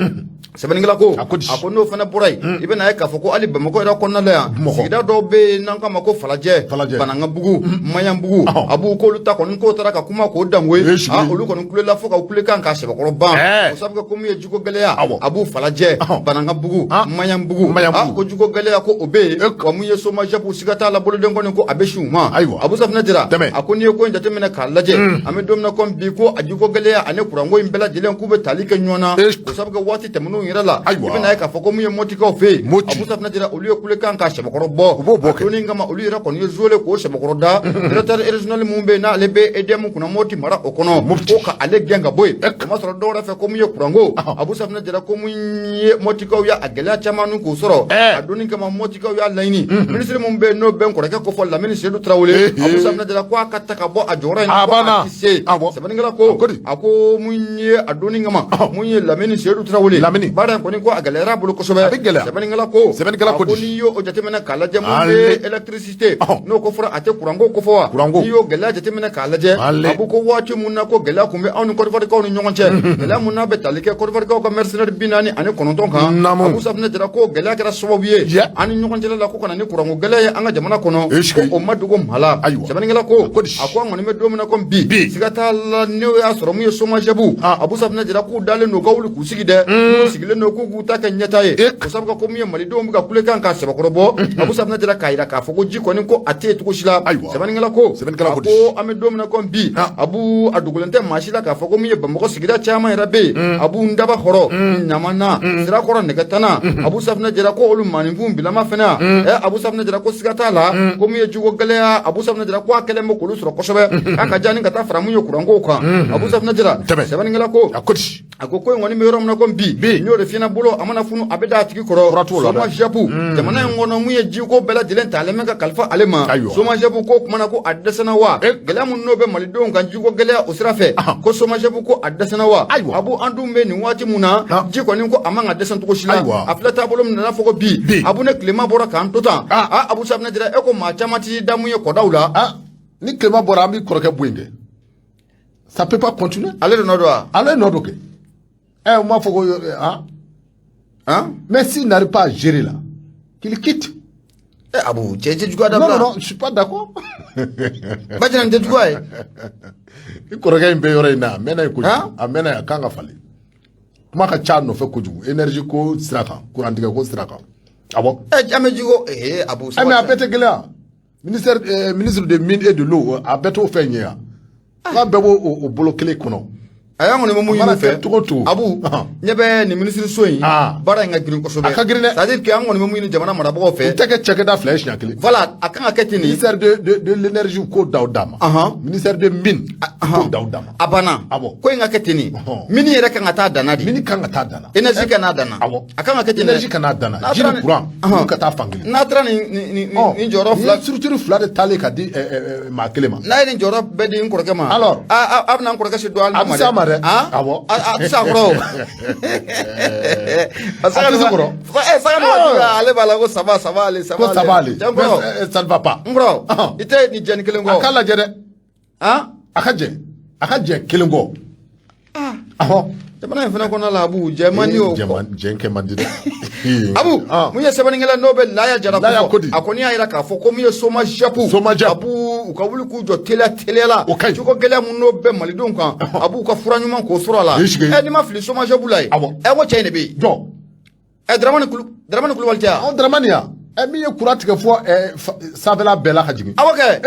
S1: sɛbɛnnikɛla ko a ko n'o fana bɔra yen i bɛna ye k'a fɔ ko hali Bamakɔ yɛrɛ kɔnɔna la yan sigida dɔw bɛ yen n'an k'a ma ko Falajɛ Banankabugu Maɲanbugu Abu k'olu ta kɔni k'o taara ka kuma k'o dangoye olu kɔni kulela fo ka kulekan k'a sɛbɛkɔrɔ ban o sabu kɛ ko mun ye jiko gɛlɛya Abu Falajɛ Banankabugu Maɲanbugu ko jiko gɛlɛya ko o bɛ yen wa mun ye somajepu siga t'a la boloden kɔni ko a bɛ si u ma Abu Safinɛ Jara a ko n'i ye ko in jateminɛ k'a lajɛ an bɛ don min na ko bi ko a jiko gɛlɛya ani kuranko in bɛɛ lajɛlen k'u bɛ tali kɛ ɲɔgɔn na o sabu kɛ waati tɛmɛnenw yɛrɛ la i bɛna ye k'a fɔ ko mun ye mɔtikaw fɛ yen Abu Safinɛ Jara olu ye kulekan k'a sɛbɛkɔrɔ bɔ a donnin kama olu yɛrɛ kɔni ye zole k'o sɛbɛkɔrɔ da directeur régional mun bɛ yen n'ale bɛ EDM kunna Moti mara o kɔnɔ ko ka ale gɛn ka bɔ yen o ma sɔrɔ dɔw yɛrɛ fɛ ko mun ye kuranko Abu Safinɛ Jara ko mun ye mɔtikaw y'a gɛlɛya caman k'u sɔrɔ a donnin kama mɔtikaw y'a laɲini ministre mun bɛ yen n'o bɛ n kɔrɔkɛ ko fɔ Lamini Seydou Tarawele Abu Safinɛ Jara ko a ka ta ka bɔ a jɔyɔrɔ in na ko a tɛ se sɛbɛnnikɛla ko a ko mun ye a donnin kama mun ye Lamini Seydou Tarawele baara in kɔni ko a gɛlɛyara a bolo kosɛbɛ sɛbɛnnikɛla ko a ko n'i y'o jateminɛ k'a lajɛ mun bɛ électricité n'o ko fɔra a tɛ kuranko ko fɔ wa n'i y'o gɛlɛya jateminɛ k'a lajɛ Abu ko waati mun na ko gɛlɛya kun bɛ anw ni Côte d'Ivoirekaw ni ɲɔgɔn cɛ gɛlɛya mun n'a bɛ tali kɛ Côte d'Ivoirekaw ka mercenaires 49 kan Abu Safinɛ Jara ko gɛlɛya kɛra sababu ye an ni ɲɔgɔn cɛla la ko kana ni kuranko gɛlɛya ye an ka jamana kɔnɔ ko o ma dogo maa la sɛbɛnnikɛla ko a ko an kɔni bɛ don min na ko siga t'a la n'o y'a sɔrɔ mun ye somajepu Abu Safinɛ Jara k'u dalen don u ka wuli k'u sigi dɛ n'u sigilen filen no ku ta kan nyata ye ko sabu ko mi mali do mu ka kule kan ka seba ko bo abu sabna jira kaira ka fo ko jiko ni ko ate to ko shila sabani ngala ko ko ame do na ko bi abu adugulante mashila ka fo ko mi bambo ko sigida chama rabe abu ndaba khoro nyamana sira khoro negatana abu sabna jira ko olu mani vum bilama fena abu sabna jira ko sigata la ko mi jugo galea abu sabna jira ko akele mo kulu suro ko sobe aka jani kata framu yo kurango ko abu sabna jira sabani ngala ko akoti akoko ngoni mi yorom na ko bi nyore fina bulo amana funu abeda tigi koro soma jabu jamana ngono mu ye jigo bela dilen taleme ka kalfa alema soma jabu ko kuma na ko addasana wa gelamu no be mali don kan jigo gelea usrafe ko soma jabu ko addasana wa abu andum be ni wati muna jiko ni ko amanga desan to ko shila aflata bolom na foko bi abu ne klema bora kan tota abu sabna jira e ko ma chamati damu ye ko dawla
S2: ni klema bora mi koroke buinde ça peut pas continuer
S1: allez no do
S2: allez no do ke moi faut mais s'il n'arrive pas à gérer là qu'il quitte
S1: abu
S2: non je suis pas d'accord
S1: bajana de quoi
S2: il koroke mbe yore na mena ko amena ya kanga fale kuma ka chano fe ko jugu énergie ko straka courant diga ko straka abo
S1: ame jigo abu
S2: ame apete gela ministre des mines et de l'eau abeto fe nya ka bebo o bloquer kono
S1: aya ngone mo muyi fe abu nyebe ni ministre soyi bara nga girin ko sobe c'est-à-dire que ngone mo muyi ni jamana mara bo fe
S2: teke cheke da flèche nyakele
S1: voilà akanga ketini
S2: ministère de l'énergie ko daudama ministère de mine ko daudama
S1: abana ko nga ketini mini yere kan ata dana di
S2: mini kan ata dana
S1: energie kan dana akanga ketini
S2: energie kan dana jini courant ko ta fangili
S1: na tra ni joro flat
S2: structure flat tale ka di ma kelema
S1: na ni joro be di ko kema
S2: alors
S1: abna ko ka se do alma
S2: abo
S1: sakro sakro ale bala ko sava ale
S2: ça ne va pas
S1: bro ite ni jen kelengo
S2: akala jede akaje kelengo
S1: jamana fana ko na la abu jamani o
S2: jenke mandide
S1: abu muye sebani ngela nobel la ya jara ko akoni ayira ka fo ko muye soma japu abu ukabuli ku jo telela chuko gele mu nobe mali don kan abu ka fura nyuma ko sura la ni ma fili soma japu lai wo chaine be
S2: jo
S1: dramani kulu waltia
S2: on dramani ya mi ye kurati ke fo savela bela hajigi
S1: awake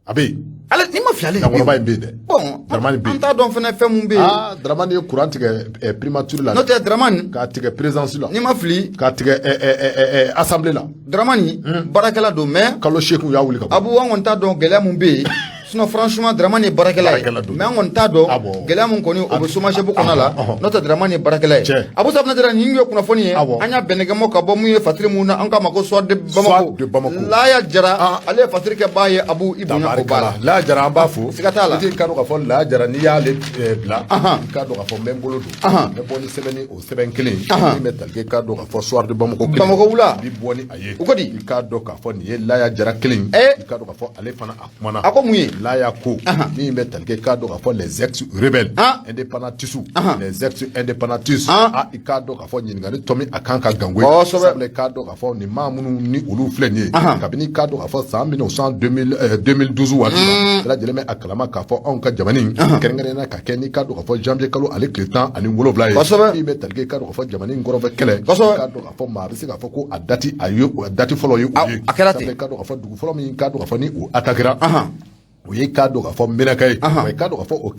S2: abi
S1: ale ni ma fiale
S2: ngolo ba mbide
S1: bon
S2: dramani bi
S1: anta don fene femu be
S2: dramani ye kurati ke primature la
S1: note dramani
S2: ka tige présence la
S1: ni ma fili
S2: ka tige assemblée la
S1: dramani barakala do mais
S2: kalo sheku ya wuli ka
S1: abu wangon ta don gele mun be sinon franchement Dramani barakela mais on ta do gele mun koni o soma shebu kona la note Dramani barakela abu sabna dira ni ngiyo kuna foni anya benege mo ka bo mu ye fatiri mu na anka mako so de bamako la ya jara ale fatiri ke baye abu ibuna ko bala
S2: la jara amba fu
S1: sikatala
S2: ti kanu ka fon la jara ni ya le bla ka do ka fon membolo do me boni sebeni o seben kele ni metal ke ka do ka fon soir de bamako
S1: wula
S2: bi boni aye
S1: ukodi
S2: ka do ka fon ye la ya jara kele ka do ka fon ale fana akmana
S1: akomuye
S2: la ya ko ni metal ke ka do ka fon les ex rebelles indépendantistes les ex indépendantistes ka do ka fon ni ngani tomi akanka gangwe sable ka do ka fon ni mamunu ni ulu flenye kabini ka do ka fon 2012 wati la jeleme akalama ka fon on ka jamani kerengere na ka keni ka do ka fon janvier kalo ale kletan ani ngolo blaye ni metal ke ka do ka fon jamani ngoro ve kele ka do ka fon ma bisi ka fon ko adati ayo adati follow you
S1: akerate
S2: ka do ka fon dugu follow mi ka do ka fon ni o atakira o ye ka do ka fɔ menakɛ ye o ye ka do ka fɔ o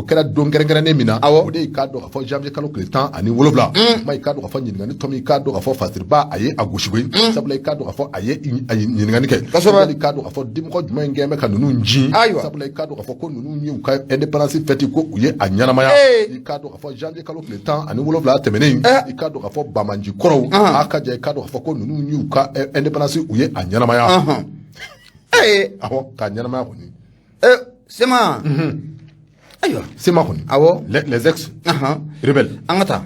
S2: kɛra don kɛrɛnkɛrɛnnen min na o de ye ka do ka fɔ janvier kalo tile 17 ma ye ka do ka fɔ ɲininkali tɔmi ka do ka fɔ fasiriba a ye a gosi koyi sabula i ka do ka fɔ a ye ɲininkali kɛ sabula i ka do ka fɔ dimɔgɔ jumɛn in kɛn bɛ ka ninnu jin sabula i ka do ka fɔ ko ninnu ye u ka indépendance fɛti ko u ye a ɲɛnamaya i ka do ka fɔ janvier kalo tile 17 tɛmɛnen i ka do ka fɔ bamanji kɔrɔw a ka ja i ka do ka fɔ ko ninnu ye u ka indépendance u ye a ɲɛnamaya awɔ k'a ɲɛnamaya kɔni
S1: Sema.
S2: Ayo. Sema koni.
S1: Awo.
S2: Les ex. Rebelles.
S1: Angata.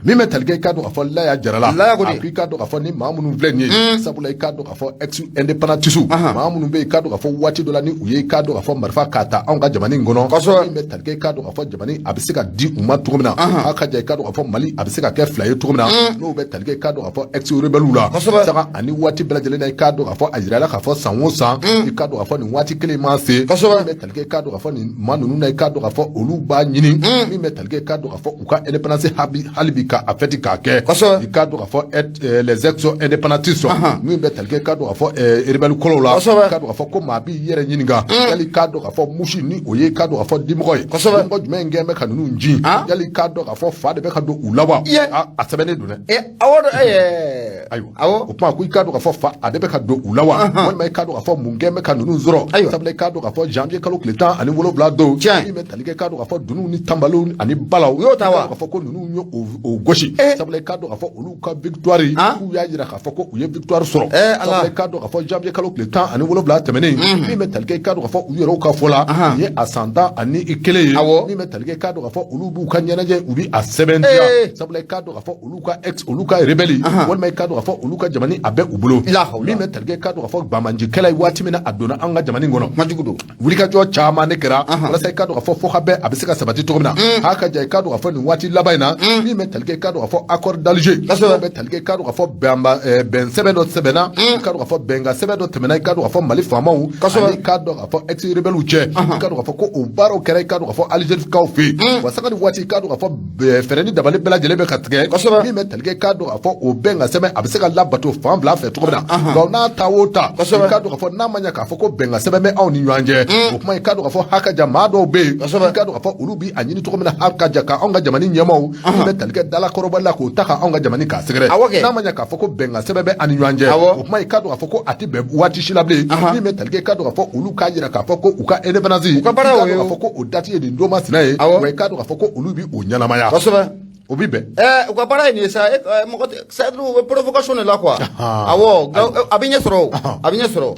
S2: Mi metal ke ka do ka fɔ la ya jarala
S1: la ko
S2: di ka do ka fɔ ni maa minnu filɛ nin ye sabula i ka do ka fɔ ex indépendantiste maa minnu bɛ yen i ka do ka fɔ waati dɔ la ni u ye i ka do ka fɔ marifa k'a ta anw ka jamana in kɔnɔ mi metal ke ka do ka fɔ jamana a bɛ se ka di u ma cogo min na a ka ja i ka do ka fɔ mali a bɛ se ka kɛ fila ye cogo min na n'o bɛ tali ke ka do ka fɔ ex rebelles la saga ani waati bɛɛ lajɛlen na i ka do ka fɔ a yirala ka fɔ san o san i ka do ka fɔ nin waati kelen ma se mi bɛ tali ke ka do ka fɔ nin maa ninnu na i ka do ka fɔ olu b'a ɲini mi bɛ tali ke ka do ka fɔ u ka indépendance hali bi ka a fɛti k'a kɛ i k'a dɔn k'a fɔ les ex indépendantistes min bɛ tali kɛ i k'a dɔn k'a fɔ rebelle kɔlɔw la i k'a dɔn k'a fɔ ko maa b'i yɛrɛ ɲininka yali i k'a dɔn k'a fɔ musi ni o ye i k'a dɔn k'a fɔ dimɔgɔ ye dimɔgɔ jumɛn gɛn bɛ ka ninnu jin yali i k'a dɔn k'a fɔ fa de bɛ ka don u la wa a sɛbɛnnen don dɛ ayiwa o tuma ko i k'a dɔn k'a fɔ fa a de bɛ ka don u la wa walima i k'a dɔn k'a fɔ mun gɛn bɛ ka ninnu sɔrɔ sabula i k'a dɔn k'a fɔ janvier kalo tile 17 don min bɛ tali kɛ i k'a dɔn k'a fɔ dununw ni tanbaliw ani balaw k'a fɔ ko ninnu ye o gosi sabula i k'a dɔn k'a fɔ olu ka victoire k'u y'a jira k'a fɔ ko u ye victoire sɔrɔ sabula i k'a dɔn k'a fɔ janvier kalo tile 17 tɛmɛnen min bɛ tali kɛ i k'a dɔn k'a fɔ u yɛrɛw ka fɔ la nin ye a san 11 ye min bɛ tali kɛ i k'a dɔn k'a fɔ olu b'u ka ɲɛnajɛ u bi a sɛbɛntiya sabula i k'a dɔn k'a fɔ olu ka rebelle walima i k'a dɔn k'a fɔ olu ka jamana a bɛ u bolo min bɛ tali kɛ i k'a dɔn k'a fɔ banbajikɛla ye waati min na a donna an ka jamana kɔnɔ majugu don wulikajɔ caman ne kɛra walasa i k'a dɔn k'a fɔ ka bɛn a bɛ se ka sabati cogo min na a ka ja i k'a dɔn k'a fɔ nin waati laban in na min bɛ tali kɛ i k'a dɔn k'a fɔ accord d'Alger bɛ tali kɛ i k'a dɔn k'a fɔ bɛn sɛbɛn dɔ sɛbɛnna i k'a dɔn k'a fɔ bɛnkan sɛbɛn dɔ tɛmɛna i k'a dɔn k'a fɔ Mali faamaw ani i k'a dɔn k'a fɔ ex rebelles cɛ i k'a dɔn k'a fɔ ko o baaraw kɛra i k'a dɔn k'a fɔ Algérikaw fɛ yen wa sanga ni waati i k'a dɔn k'a fɔ fɛɛrɛ ni dabali bɛɛ lajɛlen bɛ ka tigɛ min bɛ tali kɛ i k'a dɔn k'a fɔ o bɛnkan sɛbɛn a bɛ se ka labato fan fila fɛ cogo min na nka n'a ta o ta i k'a dɔn k'a fɔ n'a ma ɲɛ k'a fɔ ko bɛnkan sɛbɛn bɛ anw ni ɲɔgɔn cɛ o kuma i k'a dɔn k'a fɔ hakaja maa dɔw bɛ yen i k'a dɔn k'a fɔ olu bi a ɲini cogo min na hakaja ka anw ka jamana ɲɛmaaw min bɛ tali kɛ dalakɔrɔbali la k'o ta ka anw ka jamana k'a sɛgɛrɛ n'a ma ɲɛ k'a fɔ ko bɛnkan sɛbɛn bɛ ani ɲɔgɔn cɛ o kuma i k'a dɔn k'a fɔ ko a tɛ bɛn waati si la bilen min bɛ tali kɛ i k'a dɔn k'a fɔ olu k'a jira k'a fɔ ko u ka indépendance i k'a dɔn k'a fɔ ko o date ye nin don masina ye wa i k'a dɔn k'a fɔ ko olu bi o ɲɛnamaya o bi bɛn
S1: u ka baara ye nin ye sa mɔgɔ c'est o bɛ provocation de la quoi awɔ a bɛ ɲɛ sɔrɔ a bɛ ɲɛ sɔrɔ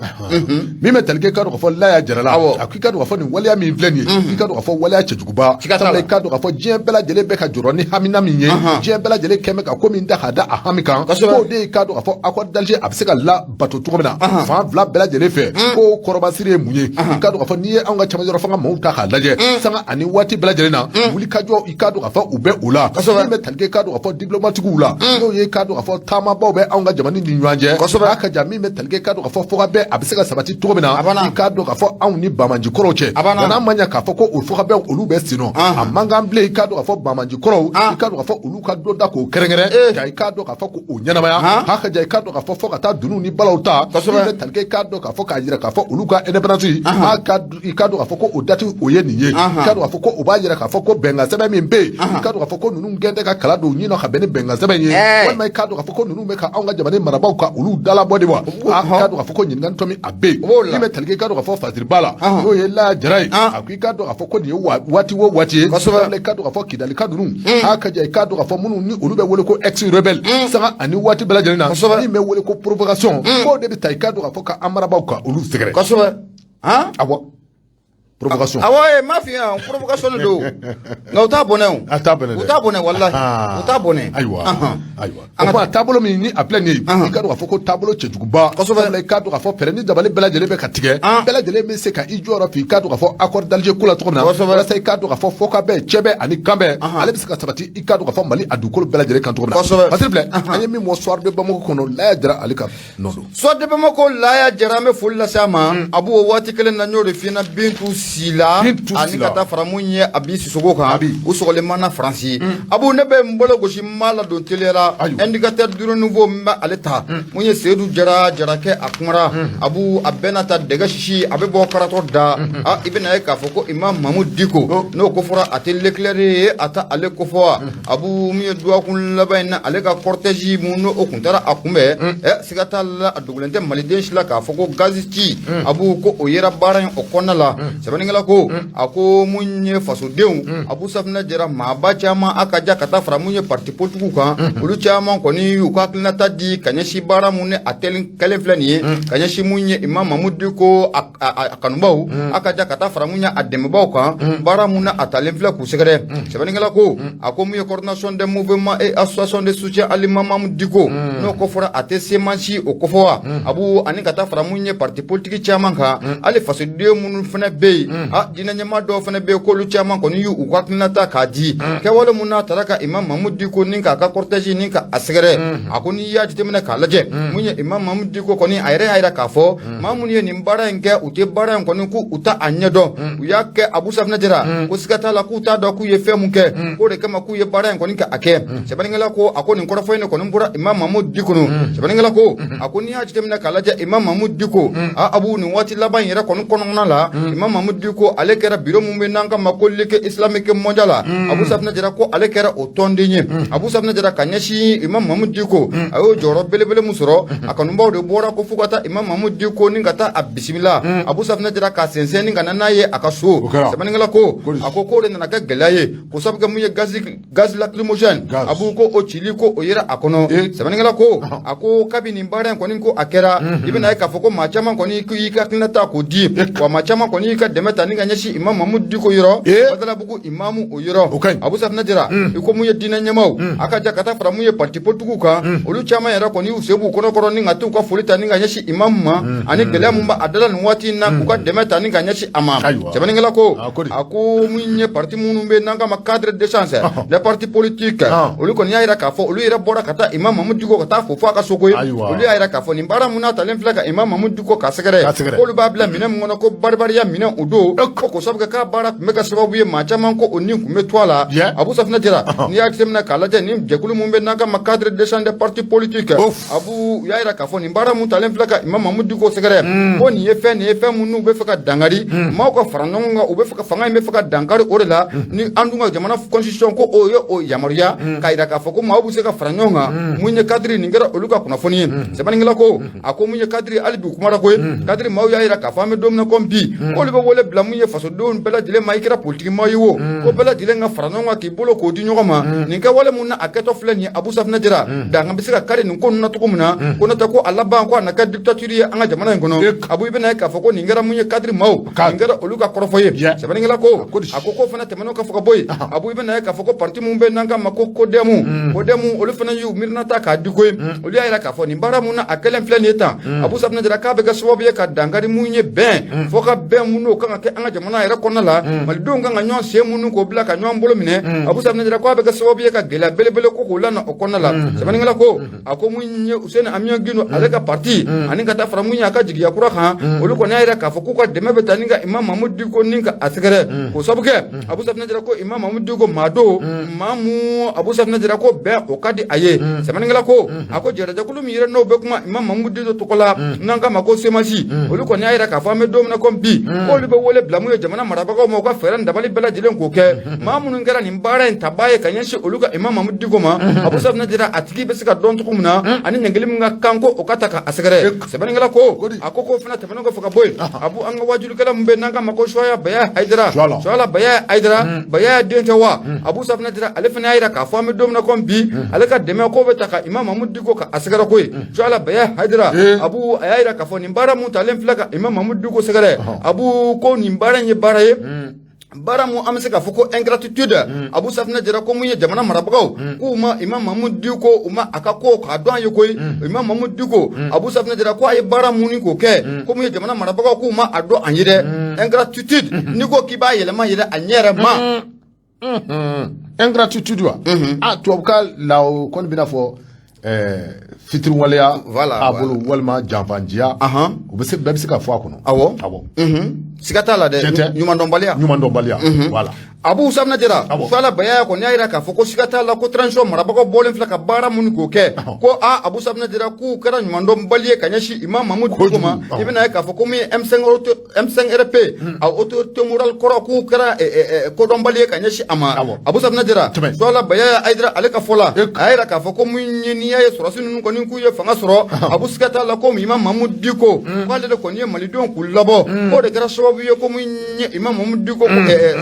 S2: min bɛ tali kɛ i k'a dɔn k'a fɔ Laya Jarala a ko i k'a dɔn k'a fɔ nin waleya min filɛ nin ye i k'a dɔn k'a fɔ waleya cɛjuguba sabula i k'a dɔn k'a fɔ diɲɛ bɛɛ lajɛlen bɛ ka jɔrɔ ni hamina min ye diɲɛ bɛɛ lajɛlen kɛn bɛ ka ko min da k'a da a hami kan k'o de i k'a dɔn k'a fɔ accord d'Alger a bɛ se ka labato cogo min na fan fila bɛɛ lajɛlen fɛ ko kɔrɔbasiri ye mun ye i k'a dɔn k'a fɔ n'i ye anw ka cɛmancɛ fanga maaw ta k'a lajɛ sanga ani waati bɛɛ lajɛlen na wulikajɔ i k'a dɔn k'a fɔ u bɛ o la min bɛ tali kɛ i k'a dɔn k'a fɔ diplomatiques la n'o ye k'a dɔn k'a fɔ taamabaw bɛ anw ka jamana ni ɲɔgɔn cɛ a ka ja min bɛ tali kɛ i k'a dɔn k'a fɔ fɔ ka bɛn a bɛ se ka sabati cogo min na i k'a dɔn k'a fɔ anw ni Bamaji kɔrɔw cɛ nka n'a ma ɲɛ k'a fɔ ko o fɔ ka bɛn olu bɛ sen nɔ a man kan bilen i k'a dɔn k'a fɔ Bamaji kɔrɔw i k'a dɔn k'a fɔ olu ka dɔ da k'o kɛrɛnkɛrɛn ja i k'a dɔn k'a fɔ k'o ɲɛnamaya a ka ja i k'a dɔn k'a fɔ fɔ ka taa dununw ni balaw ta min bɛ tali kɛ i k'a dɔn k'a fɔ k'a jira k'a fɔ olu ka indépendance i k'a dɔn k'a fɔ ko o date o ye nin ye i k'a dɔn k'a fɔ ko o b'a jira k'a fɔ ko bɛnkan sɛbɛn min bɛ yen i k'a dɔn k'a fɔ ko ninnu gɛn tɛ ka kala don ɲin na ka bɛn ni bɛnkan sɛbɛn ye walima i k'a dɔn k'a fɔ ko ninnu bɛ ka anw ka jamana marabaaw ka olu dalabɔ de wa k'a dɔn k'a fɔ ko ɲininkali tɔ min a bɛ yen min bɛ tali kɛ i k'a dɔn k'a fɔ fasiriba la n'o ye Laya Jara ye a ko i k'a dɔn k'a fɔ ko nin ye waati o waati ye i k'a dɔn k'a fɔ kidalika ninnu a ka ja i k'a dɔn k'a fɔ minnu ni olu bɛ wele ko ex rebelle sanga ani waati bɛɛ lajɛlen na min bɛ wele ko provocation k'o de bɛ ta i k'a dɔn k'a fɔ ka an marabaaw ka olu sɛgɛrɛ awɔ provocation
S1: awɔ m'a f'i ɲɛna provocation de don nka u t'a bɔnɛ o
S2: a t'a bɔnɛ dɛ
S1: u t'a bɔnɛ walahi u t'a bɔnɛ
S2: ayiwa o kuma taabolo min ni a filɛ nin ye i ka dɔn k'a fɔ ko taabolo cɛjuguba kosɛbɛ i k'a dɔn k'a fɔ fɛɛrɛ ni dabali bɛɛ lajɛlen bɛ ka tigɛ bɛɛ lajɛlen bɛ se ka i jɔyɔrɔ f'i k'a dɔn k'a fɔ accord d'Alger ko la cogo min na walasa i k'a dɔn k'a fɔ fɔ ka bɛn cɛ bɛɛ ani kan bɛɛ ale bɛ se ka sabati i k'a dɔn k'a fɔ Mali a dugukolo bɛɛ lajɛlen kan cogo min na parce que filɛ an ye min mɔ soir de Bamako kɔnɔ Laya Jara ale ka nɔ don
S1: soir de Bamako Laya Jara an bɛ foli lase a ma a b'o waati kelen na n y'o de f'i ɲɛna Bintu Sila ani ka taa fara mun ye Abi Sisoko kan u sɔgɔlen mana Faransi abu ne bɛ n bolo gosi n m'a ladon teliya la indicateur du renouveau n bɛ ale ta mun ye Seydou Jara Jarakɛ a kumara abu a bɛɛ n'a ta dɛgɛ sisi a bɛ bɔ karatɔ da i bɛna ye k'a fɔ ko Imam Mamadou Diko n'o ko fɔra a tɛ l'éclairé ye a ta ale ko fɔ wa abu mun ye duwakun laban in na ale ka cortège mun n'o kun taara a kunbɛn siga t'a la a dogolen tɛ maliden si la k'a fɔ ko gaz ci abu ko o yera baara in o kɔnɔna la sɛbɛnnikɛla ko a ko mun ye fasodenw Abu Safinɛ Jara maaba caman a ka ja ka taa fara mun ye parti politiques kan olu caman kɔni y'u ka hakilinata di ka ɲɛsin baara mun ni a kɛlen filɛ nin ye ka ɲɛsin mun ye Imam Mamadou Diko a kanubaw a ka ja ka taa fara mun ye a dɛmɛbaw kan baara mun na a talen filɛ k'u sɛgɛrɛ sɛbɛnnikɛla ko a ko mun ye coordination des mouvements et associations de soutien à l'Imam Mamadou Diko n'o ko fɔra a tɛ se mansi o ko fɔ wa abu ani ka taa fara mun ye parti politique caman kan hali fasoden minnu fana bɛ bi dina ɲɛma dɔw fana bɛ k'olu caman kɔni y'u u ka hakilinata k'a di kɛwale mun n'a taara ka Imam Mamudu Diko ni k'a ka cortège ni ka a sɛgɛrɛ a ko n'i y'a jateminɛ k'a lajɛ mun ye Imam Mamudu Diko kɔni a yɛrɛ y'a yira k'a fɔ maa minnu ye nin baara in kɛ u tɛ baara in kɔni k'u ta a ɲɛdɔn u y'a kɛ Abu Safinɛ Jara ko siga t'a la k'u t'a dɔn k'u ye fɛn mun kɛ k'o de kama k'u ye baara in kɔni ka a kɛ sɛbɛnnikɛla ko a ko nin kɔrɔfɔ in de kɔni bɔra Imam Mamudu Diko sɛbɛnnikɛla ko a ko n'i y'a jateminɛ k'a lajɛ Imam Mamudu Diko Abu nin waati laban in yɛrɛ kɔni kɔnɔna la Imam Mamudu Diko ale kɛra bureau mun bɛ n'an ka ma ko Ligue islamique mondiale la Abu Safinɛ Jara ko ale kɛra o tɔnden ye Abu Safinɛ Jara ka ɲɛsin Imam Mamudu Diko a y'o jɔyɔrɔ belebele mun sɔrɔ a kanubaw de bɔra ko fo ka taa Imam Mamudu Diko ni ka taa a bisimila Abu Safinɛ Jara ka sɛnsɛn ni ka na n'a ye a ka so sɛbɛnnikɛla ko a ko k'o de nana kɛ gɛlɛya ye ko sabu kɛ mun ye gaz lacrymogène Abu ko o cili ko o yera a kɔnɔ sɛbɛnnikɛla ko a ko kabi nin baara in kɔni ko a kɛra i bɛna ye k'a fɔ ko maa caman kɔni y'i ka hakilinata k'o di wa maa caman kɔni y'i ka dɛmɛ ta ni ka ɲɛsin Imam Mamudu Diko yɔrɔ Badalabugu imamu o yɔrɔ Abu Safinɛ Jara i ko mun ye diinɛ ɲɛmaw a ka ja ka taa fara mun ye parti politiques kan olu caman yɛrɛ kɔni y'u sen b'u kɔnɔkɔrɔ ni ka t'u ka foli ta ni ka ɲɛsin imamu ma ani gɛlɛya mun b'a dala nin waati in na k'u ka dɛmɛ ta ni ka ɲɛsin a ma sɛbɛnnikɛla ko a ko mun ye parti minnu bɛ n'an ka ma cadre d'échange les partis politiques olu kɔni y'a yira k'a fɔ olu yɛrɛ bɔra ka taa Imam Mamudu Diko ka taa fo f'a ka so koyi olu y'a yira k'a fɔ nin baara mun n'a talen filɛ ka Imam Mamudu Diko ka sɛgɛrɛ k'olu b'a bila minɛn mun kɔnɔ ko baribariya minɛn o don ko sabu kɛ k'a baara tun bɛ ka sababu ye maa caman ko o ni tun bɛ to a la Abu Safinɛ Jara n'i y'a jateminɛ k'a lajɛ ni jɛkulu mun bɛ n'an ka ma cadre d'échange des partis politiques Abu y'a yira k'a fɔ nin baara mun talen filɛ ka Imam Mamudu Diko sɛgɛrɛ ko nin ye fɛn mun n'u bɛ fɛ ka dankari maaw ka fara ɲɔgɔn kan u bɛ fɛ ka fanga in bɛ fɛ ka dankari o de la ni an dun ka jamana constitution ko o ye o yamaruya k'a yira k'a fɔ ko maaw bɛ se ka fara ɲɔgɔn kan mun ye cadre nin kɛra olu ka kunnafoni ye sɛbɛnnikɛla ko a ko mun ye cadre hali bi kumara ko ye cadre maaw y'a yira k'a fɔ an bɛ don min na ko bi k'olu bɛ wele bila mun ye fasodenw bɛɛ lajɛlen ma i kɛra politique maa ye o ko bɛɛ lajɛlen ka fara ɲɔgɔn kan k'i bolo k'o di ɲɔgɔn ma nin kɛwale mun na a kɛtɔ filɛ nin ye Abu Safinɛ Jara dangan bɛ se ka kari nin ko ninnu na cogo min na ko n'o tɛ ko a laban ko a na kɛ dictature ye an ka jamana in kɔnɔ Abu i bɛna ye k'a fɔ ko nin kɛra mun ye cadre maaw nin kɛra olu ka kɔrɔfɔ ye sɛbɛnnikɛla ko a ko k'o fana tɛmɛn'o ka fɔ ka bɔ yen Abu i bɛna ye k'a fɔ ko parti mun bɛ n'an ka ma ko CODEMU olu fana y'u miirina ta k'a di ko ye olu y'a yira k'a fɔ nin baara mun na a kɛlen filɛ nin ye tan Abu Safinɛ Jara k'a bɛ kɛ sababu ye ka dankari mun ye bɛn fo ka bɛn mun n'o kan ka kɛ an ka jamana yɛrɛ kɔnɔna la malidenw kan ka ɲɔgɔn sen minnu k'o bila ka ɲɔgɔn bolo minɛ Abu Safinɛ Jara k'a bɛ kɛ sababu ye ka gɛlɛya belebele ko k'o lana o kɔnɔna la sɛbɛnnikɛla ko a ko mun ye Useni Amiya Gindo ale ka parti ani ka taa fara mun ye a ka jigiya kura kan olu kɔni y'a yira k'a fɔ k'u ka dɛmɛ bɛ taa ni ka Imam Mamudu Diko ni ka a sɛgɛrɛ k'o sabu kɛ Abu Safinɛ Jara ko Imam Mamudu Diko maa don maa mun Abu Safinɛ Jara ko bɛn o ka di a ye sɛbɛnnikɛla ko a ko jɛrɛjɛkulu min yɛrɛ n'o bɛ kuma Imam Mamudu Diko tɔgɔ la n'an ka ma ko semasi olu kɔni y'a yira k'a fɔ an bɛ don min na ko bi k'olu bɛ wele bila mun ye jamana marabagaw ma u ka fɛɛrɛ ni dabali bɛɛ lajɛlen k'o kɛ maa minnu kɛra nin baara in tabaa ye ka ɲɛsin olu ka Imam Mamudu Diko ma Abu Safinɛ Jara a tigi bɛ se ka dɔn cogo min na ani ɲɛngɛli min ka kan ko o ka ta k'a sɛgɛrɛ sɛbɛnnikɛla ko a ko k'o fana tɛmɛnen kɔfɛ ka bɔ yen Abu an ka wajulikɛla min bɛ n'an ka ma ko Suwaya Baya Hayidara Suwala Baya Hayidara Baya den tɛ wa Abu Safinɛ Jara ale fana y'a yira k'a fɔ an bɛ don min na ko bi ale ka dɛmɛ ko bɛ ta ka Imam Mamudu Diko ka a sɛgɛrɛ ko ye Suwala Baya Hayidara Abu a y'a yira k'a fɔ nin baara mun talen filɛ ka Imam Mamudu Diko sɛgɛrɛ Abu ko nin baara in ye baara ye baara mun an bɛ se k'a fɔ ko ingratitude Abu Safinɛ Jara ko mun ye jamana marabagaw k'u ma Imam Mamudu Diko u ma a ka ko k'a dɔn an ye koyi Imam Mamudu Diko Abu Safinɛ Jara ko a ye baara mun ni k'o kɛ ko mun ye jamana marabagaw k'u ma a dɔn an ye dɛ ingratitude n'i ko k'i b'a yɛlɛma yɛlɛ a ɲɛ yɛrɛ ma
S2: ingratitude wa tubabukan la o kɔni bɛna fɔ fitiriwaleya a bolo walima janfanjiya u bɛɛ bɛ se ka fɔ a kɔnɔ
S1: awɔ siga t'a la dɛ ɲumandɔnbaliya
S2: voilà
S1: Abu Safinɛ Jara Suwala Baya kɔni y'a yira k'a fɔ ko siga t'a la ko transition marabagaw bɔlen filɛ ka baara mun k'o kɛ ko Abu Safinɛ Jara k'u kɛra ɲumandɔnbali ye ka ɲɛsin Imam Mamudu Diko ma i bɛna ye k'a fɔ ko min ye M5 RP a autorité morale kɔrɔ k'u kɛra kodɔnbali ye ka ɲɛsin a ma Abu Safinɛ Jara Suwala Baya Hayidara ale ka fɔ la a y'a yira k'a fɔ ko mun ye n'i y'a ye sɔrɔsi ninnu kɔni k'u ye fanga sɔrɔ Abu siga t'a la ko Imam Mamudu Diko k'ale de kɔni ye malidenw k'u labɔ o de kɛra sababu ye ko mun ye Imam Mamudu Diko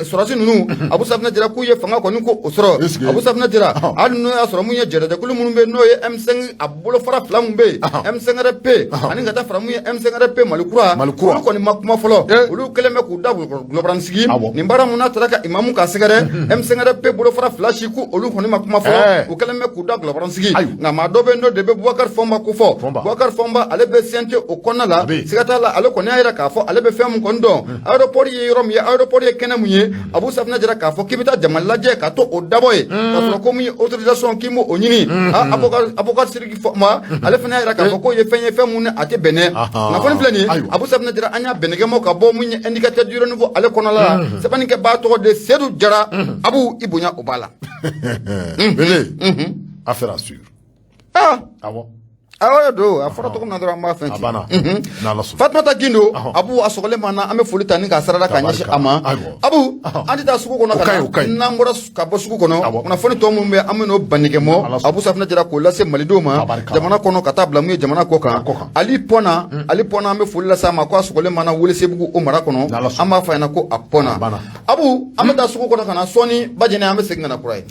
S1: sɔrɔsi ninnu Abu Safina Jara k'u ye fanga kɔni ko o sɔrɔ Abu Safina Jara hali n'o y'a sɔrɔ mun ye jɛrɛjɛkulu minnu bɛ n'o ye M5 a bolofara 2 mun bɛ M5RP ani ka taa fara mun ye M5RP Malikura olu kɔni ma kuma fɔlɔ olu kɛlen bɛ k'u da gulɔbaranin sigi nin baara mun n'a taara ka imamu ka sɛgɛrɛ M5RP bolofara 2 si ko olu kɔni ma kuma fɔlɔ u kɛlen bɛ k'u da gulɔbaranin sigi nka maa dɔ bɛ n'o de bɛ Boubacar Fɔnba ko fɔ Boubacar Fɔnba ale bɛ CNT o kɔnɔna la siga t'a la ale kɔni y'a jira k'a fɔ ale bɛ fɛn mun kɔni dɔn aéroport ye yɔrɔ min ye aéroport ye kɛnɛ mun ye Abu Safina Jara k'a fɔ k'i bɛ taa jama lajɛ ka to o dabɔ ye k'a sɔrɔ ko mun ye autorisation k'i m'o ɲini avocat Sidiki Fɔnba ale fana y'a jira k'a fɔ k'o ye fɛn mun ni a tɛ bɛnnɛ kunnafoni filɛ nin ye Abu Safina Jara an y'a bɛnnɛkɛmaw ka bɔ mun ye indicateur du niveau ale kɔnɔna la sɛbɛnnikɛbaa tɔgɔ de Seydou Jara Abu i bonya o b'a la
S2: affaire à suivre
S1: do a fɔra tɔgɔ min na dɔrɔn an b'a fɛn ci Fatumata Gindo Abu a sɔgɔlen ma na an bɛ foli ta ni k'a sarada k'a ɲɛsin a ma Abu an tɛ taa sugu kɔnɔ ka na n'an bɔra ka bɔ sugu kɔnɔ kunnafoni tɔ minnu bɛ an bɛ n'o bannikɛmɔ Abu Safina Jara k'o lase malidenw ma jamana kɔnɔ ka taa bila mun ye jamana kɔ kan Ali Pɔna an bɛ foli lase a ma ko a sɔgɔlen ma na Welesebugu o mara kɔnɔ an b'a fɔ a ɲɛna ko a Pɔna Abu an bɛ taa sugu kɔnɔ ka na sɔɔni Bajɛnɛ an bɛ segin ka na kura ye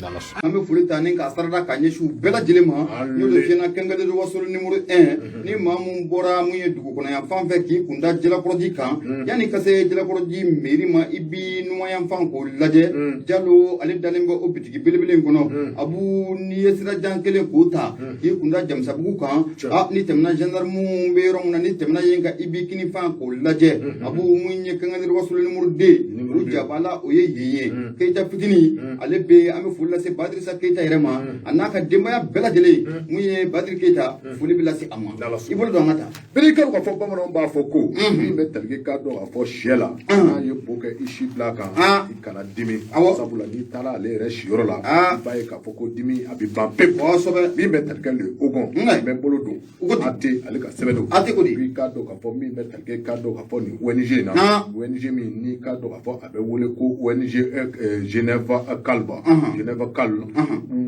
S1: an bɛ foli ta ni k'a sarada k'a ɲɛsin u bɛɛ lajɛlen ma n'o de fiɲɛna kɛnkɛlen do Wasolo numéro 1 ni maa mun bɔra mun ye dugu kɔnɔ yan fan fɛ k'i kun da Jalakɔrɔji kan yanni ka se Jalakɔrɔji mairie ma i bi numanyan fan k'o lajɛ Jalo ale dalen bɛ o bitigi belebele in kɔnɔ Abu n'i ye sira jan kelen k'o ta k'i kun da Jamisabugu kan ni tɛmɛna gendarme bɛ yɔrɔ min na ni tɛmɛna yen ka i bi kini fan k'o lajɛ Abu mun ye kɛnkɛnɛri Wasolo numéro 2 o jabala o ye yen ye Keita fitini ale bɛ an bɛ foli lase Badrissa Keita yɛrɛ ma a n'a ka denbaya bɛɛ lajɛlen mun ye Badri Keita foli bɛ lase a ma i bolo don an ka taa
S2: berekaw ka fɔ bamananw b'a fɔ ko min bɛ talige ka dɔn ka fɔ sɛ la n'a ye bo kɛ i si bila kan i kana dimi sabula n'i taara ale yɛrɛ siyɔrɔ la i b'a ye k'a fɔ ko dimi a bɛ ban pewu kosɛbɛ min bɛ talige le ogon n bɛ bolo don a tɛ ale ka sɛbɛn don a tɛ ko di i k'a dɔn k'a fɔ min bɛ talige ka dɔn k'a fɔ nin ONG in na ONG min n'i k'a dɔn k'a fɔ a bɛ wele ko ONG Genève Calva Genève Cal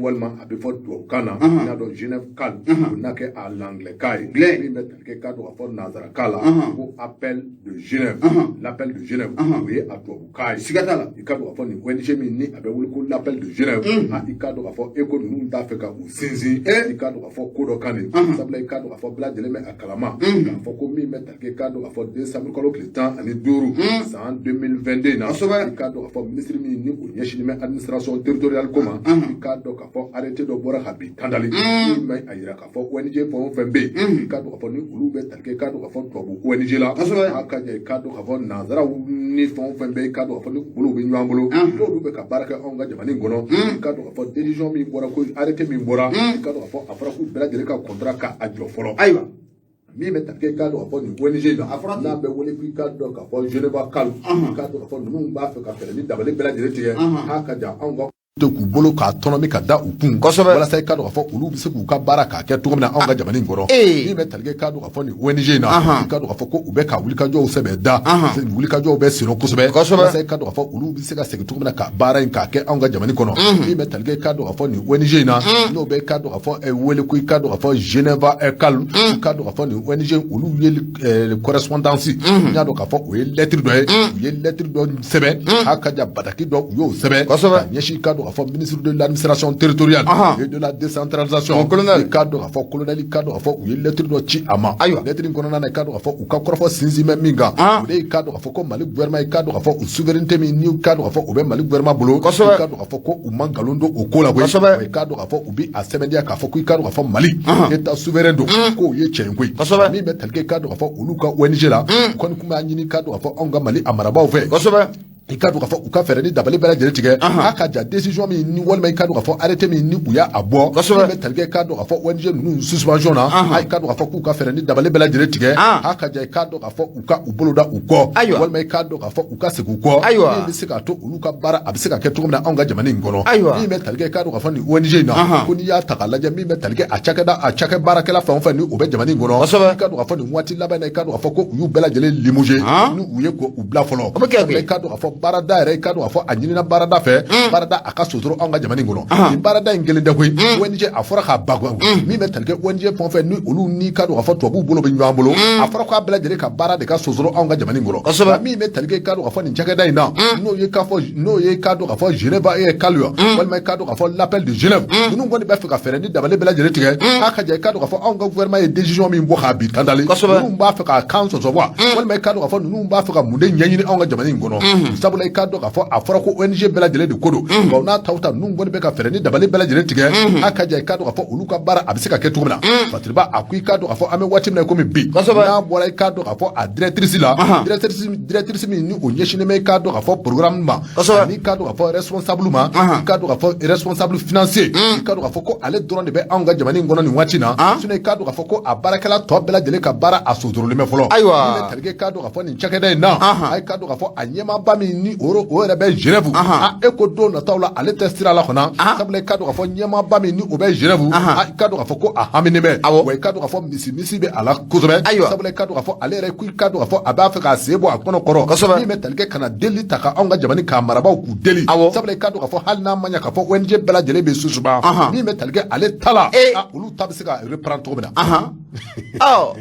S2: walima a bɛ fɔ tubabukan na n y'a dɔn Genève Cal o n'a kɛ a l'anglais ka ye min bɛ talige ka dɔn k'a fɔ nanzarakan la ko appel de Genève l'appel de Genève o ye a tubabukan ye siga t'a la i ka dɔn k'a fɔ nin ONG min ni a bɛ wele ko l'appel de Genève i ka dɔn k'a fɔ e ko ninnu t'a fɛ ka u sinsin i ka dɔn k'a fɔ ko dɔ kan de sabula i ka dɔn k'a fɔ bɛɛ lajɛlen bɛ a kalama k'a fɔ ko min bɛ talige ka dɔn k'a fɔ décembre kalo tile 15 san 2022 na i ka dɔn k'a fɔ ministre min ni o ɲɛsinnen bɛ administration territoriale ko ma i ka dɔn k'a fɔ arrêté dɔ bɔra ka bin tandali min bɛ a yira k'a fɔ ONG fɛn o fɛn bɛ yen i ka dɔn k'a fɔ ni olu bɛ talige ka dɔn k'a fɔ tubabu ONG la a ka ɲɛ i ka dɔn k'a fɔ nanzaraw ni fɛn o fɛn bɛ i ka dɔn k'a fɔ ni bolo bɛ ɲɔgɔn bolo n'olu bɛ ka baara kɛ anw ka jamana in kɔnɔ i ka dɔn k'a fɔ décision min bɔra ko arrêté min bɔra i ka dɔn k'a fɔ a fɔra k'u bɛɛ lajɛlen ka contrat ka a jɔ fɔlɔ ayiwa min bɛ talige ka dɔn k'a fɔ nin ONG in na n'a bɛ wele k'i ka dɔn k'a fɔ Genève Cal i ka dɔn k'a fɔ ninnu b'a fɛ ka fɛɛrɛ ni dabali bɛɛ lajɛlen tigɛ a ka jan anw ka k'u bolo k'a tɔnɔmi ka da u kun walasa i ka dɔn k'a fɔ olu bɛ se k'u ka baara k'a kɛ cogo min na anw ka jamana in kɔrɔ min bɛ talige ka dɔn k'a fɔ nin ONG in na i ka dɔn k'a fɔ ko u bɛ ka wulikajɔw sɛbɛn da wulikajɔw bɛ senna kosɛbɛ walasa i ka dɔn k'a fɔ olu bɛ se ka segin cogo min na ka baara in k'a kɛ anw ka jamana kɔnɔ min bɛ talige ka dɔn k'a fɔ nin ONG in na n'o bɛ ka dɔn k'a fɔ wele ko i ka dɔn k'a fɔ Genève Cal i ka dɔn k'a fɔ nin ONG olu ye correspondance n y'a dɔn k'a fɔ o ye lettre dɔ ye u ye lettre dɔ sɛbɛn a ka jan bataki dɔ u y'o sɛbɛn ka ɲɛsin i ka dɔn k'a fɔ ministre de l'administration territoriale et de la décentralisation i ka dɔn k'a fɔ colonel i ka dɔn k'a fɔ u ye lettre dɔ ci a ma lettre in kɔnɔna na i ka dɔn k'a fɔ u ka kɔrɔfɔ sinsin bɛ min kan o de i ka dɔn k'a fɔ ko Mali gouvernement i ka dɔn k'a fɔ u souveraineté min n'i ka dɔn k'a fɔ o bɛ Mali gouvernement bolo i ka dɔn k'a fɔ ko u man nkalon don o ko la koyi i ka dɔn k'a fɔ u bɛ a sɛbɛntiya k'a fɔ ko i ka dɔn k'a fɔ Mali état souverain don k'o ye tiɲɛ koyi min bɛ talige i ka dɔn k'a fɔ olu ka ONG la u kɔni tun b'a ɲini i ka dɔn k'a fɔ anw ka Mali a marabaw fɛ i ka dɔn k'a fɔ u ka fɛɛrɛ ni dabali bɛɛ lajɛlen tigɛ a ka jan décision min ni walima i ka dɔn k'a fɔ arrêté min ni u y'a bɔ min bɛ talige i ka dɔn k'a fɔ ONG ninnu suspension na i ka dɔn k'a fɔ k'u ka fɛɛrɛ ni dabali bɛɛ lajɛlen tigɛ a ka jan i ka dɔn k'a fɔ u ka u bolo da u kɔ walima i ka dɔn k'a fɔ u ka segin u kɔ min bɛ se k'a to olu ka baara a bɛ se ka kɛ cogo min na anw ka jamana in kɔnɔ min bɛ talige i ka dɔn k'a fɔ nin ONG in na ko n'i y'a ta k'a lajɛ min bɛ talige a cakɛ baarakɛla fɛn o fɛn ni o bɛ jamana in kɔnɔ i ka dɔn k'a fɔ nin waati laban na i ka dɔn k'a fɔ ko u y'u bɛɛ lajɛlen limogé ni u ye ko u bila fɔlɔ i ka dɔn k'a fɔ barada yɛrɛ i ka dɔn k'a fɔ a ɲinina barada fɛ barada a ka sosoro anw ka jamana in kɔnɔ nin barada in kelen tɛ koyi ONG a fɔra k'a ba min bɛ tali kɛ ONG fɛn o fɛn ni olu n'i ka dɔn k'a fɔ tubabuw bolo bɛ ɲɔgɔn bolo a fɔra k'a bɛɛ lajɛlen ka baara de ka sosoro anw ka jamana in kɔnɔ min bɛ tali kɛ i ka dɔn k'a fɔ nin cakɛda in na n'o ye k'a dɔn k'a fɔ Genève Kaluya walima i ka dɔn k'a fɔ l'appel de Genève ninnu kɔni bɛ fɛ ka fɛɛrɛ ni dabali bɛɛ lajɛlen tigɛ a ka ja i ka dɔn k'a fɔ anw ka gouvernement ye décision min bɔ k'a bin kandale ninnu b'a fɛ k'a kan sɔsɔ walima i ka dɔn k'a fɔ ninnu b'a fɛ ka mun de ɲɛɲini anw ka jamana in kɔnɔ sabula i ka dɔn k'a fɔ a fɔra ko ONG bɛɛ lajɛlen de ko don nka n'a taw ta ninnu kɔni bɛ ka fɛɛrɛ ni dabali bɛɛ lajɛlen tigɛ a ka ja i ka dɔn k'a fɔ olu ka baara a bɛ se ka kɛ cogo min na Fatiriba a ko i ka dɔn k'a fɔ an bɛ waati min na komi bi n'a bɔra i ka dɔn k'a fɔ a directrice la directrice min ni o ɲɛsinnen bɛ i ka dɔn k'a fɔ programme ma ani i ka dɔn k'a fɔ responsable ma i ka dɔn k'a fɔ responsable financier i ka dɔn k'a fɔ ko ale dɔrɔn de bɛ anw ka jamana in kɔnɔ nin waati na sinon i ka dɔn k'a fɔ ko a baarakɛla tɔ bɛɛ lajɛlen ka baara a sosorolen bɛ fɔlɔ ayiwa tali kɛ i ka dɔn k'a fɔ nin cakɛda in na a ka dɔn k'a fɔ a ɲɛmaaba min ni o yɛrɛ bɛ Genève e ko don nataw la ale tɛ sira la fana sabula i ka dɔn k'a fɔ ɲɛmaaba min ni o bɛ Genève i ka dɔn k'a fɔ ko a haminen bɛ wa i ka dɔn k'a fɔ misi bɛ a la kosɛbɛ sabula i ka dɔn k'a fɔ ale yɛrɛ i ka dɔn k'a fɔ a b'a fɛ k'a sen bɔ a kɔnɔ kɔrɔ min bɛ tali kɛ ka na deli ta ka anw ka jamana k'a marabaaw k'u deli sabula i ka dɔn k'a fɔ hali n'a ma ɲɛ k'a fɔ ONG bɛɛ lajɛlen bɛ susuba min bɛ tali kɛ ale ta la olu ta bɛ se ka reprendre cogo min na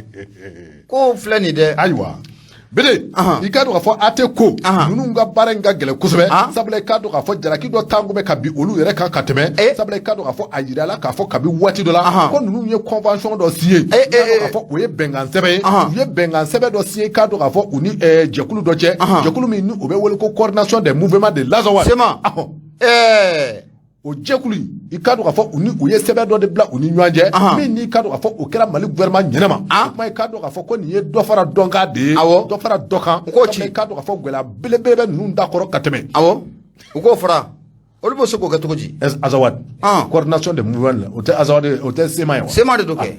S1: ko filɛ nin dɛ
S2: ayiwa Bele i ka dɔn k'a fɔ a tɛ ko ninnu ka baara in ka gɛlɛn kosɛbɛ sabula i ka dɔn k'a fɔ jalaki dɔ tango bɛ ka bin olu yɛrɛ kan ka tɛmɛ sabula i ka dɔn k'a fɔ a yirala k'a fɔ kabi waati dɔ la ko ninnu ye convention dɔ signé i ka dɔn k'a fɔ o ye bɛnkan sɛbɛn ye u ye bɛnkan sɛbɛn dɔ signé i ka dɔn k'a fɔ u ni jɛkulu dɔ cɛ jɛkulu min ni o bɛ wele ko coordination des mouvements de l'Azawad o jɛkulu i ka dɔn k'a fɔ u ye sɛbɛn dɔ de bila u ni ɲɔgɔn cɛ min n'i ka dɔn k'a fɔ o kɛra Mali gouvernement ɲɛnama o tuma i ka dɔn k'a fɔ ko nin ye dɔ fara dɔnkan de ye dɔ fara dɔ kan i ka dɔn k'a fɔ gɛlɛya belebele bɛ ninnu da kɔrɔ ka tɛmɛ
S1: u k'o fara olu bɛ se k'o kɛ cogo di
S2: Azawad coordination des mouvements o tɛ Azawad o tɛ SEMA ye wa
S1: SEMA de do kɛ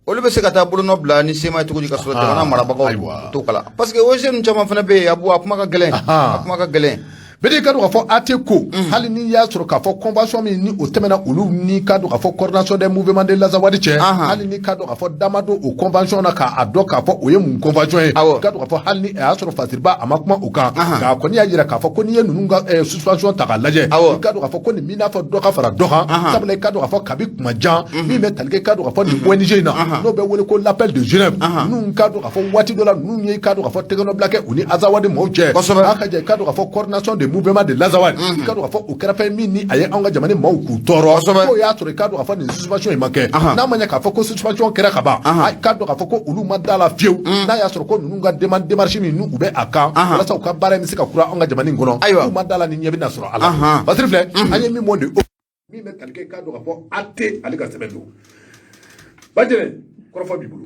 S1: olu bɛ se ka taa bolonɔ bila ni SEMA ye cogo di ka sɔrɔ jamana marabagaw t'o kala parce que ONG ninnu caman fana bɛ yen a kuma ka gɛlɛn a kuma ka gɛlɛn Bede ka dɔn k'a fɔ a tɛ ko hali n'i y'a sɔrɔ k'a fɔ convention min ni o tɛmɛna olu ni ka dɔn k'a fɔ coordination des mouvements de l'Azawad cɛ hali n'i ka dɔn k'a fɔ damadɔ o convention na k'a dɔn k'a fɔ o ye mun convention ye i ka dɔn k'a fɔ hali ni a y'a sɔrɔ Fatiriba a ma kuma o kan nka a kɔni y'a jira k'a fɔ ko n'i ye ninnu ka suspension ta k'a lajɛ i ka dɔn k'a fɔ ko nin min n'a fɔ dɔ ka fara dɔ kan sabula i ka dɔn k'a fɔ kabi kuma jan min bɛ tali kɛ i ka dɔn k'a fɔ nin ONG in na n'o bɛ wele ko l'appel de Genève ninnu ka dɔn k'a fɔ waati dɔ la ninnu ye i ka dɔn k'a fɔ tɛgɛnɔbila kɛ u ni Azawad mɔɔw cɛ a ka ja i ka dɔn k'a fɔ coordination des mouvements de l'Azawad i ka dɔn k'a fɔ o kɛra fɛn min ni a ye anw ka jamana maaw k'u tɔɔrɔ k'o y'a sɔrɔ i ka dɔn k'a fɔ nin suspension in ma kɛ n'a ma ɲɛ k'a fɔ ko suspension kɛra ka ban i ka dɔn k'a fɔ ko olu ma da la fiyewu n'a y'a sɔrɔ ko ninnu ka démarche min n'u bɛ a kan walasa u ka baara in bɛ se ka kura anw ka jamana in kɔnɔ n'u ma da la ni ɲɛ bɛ na sɔrɔ a la Basiri filɛ an ye min mɔ de min bɛ tali kɛ i ka dɔn k'a fɔ a tɛ ale ka sɛbɛn don Bajɛlɛ kɔrɔfɔ b'i bolo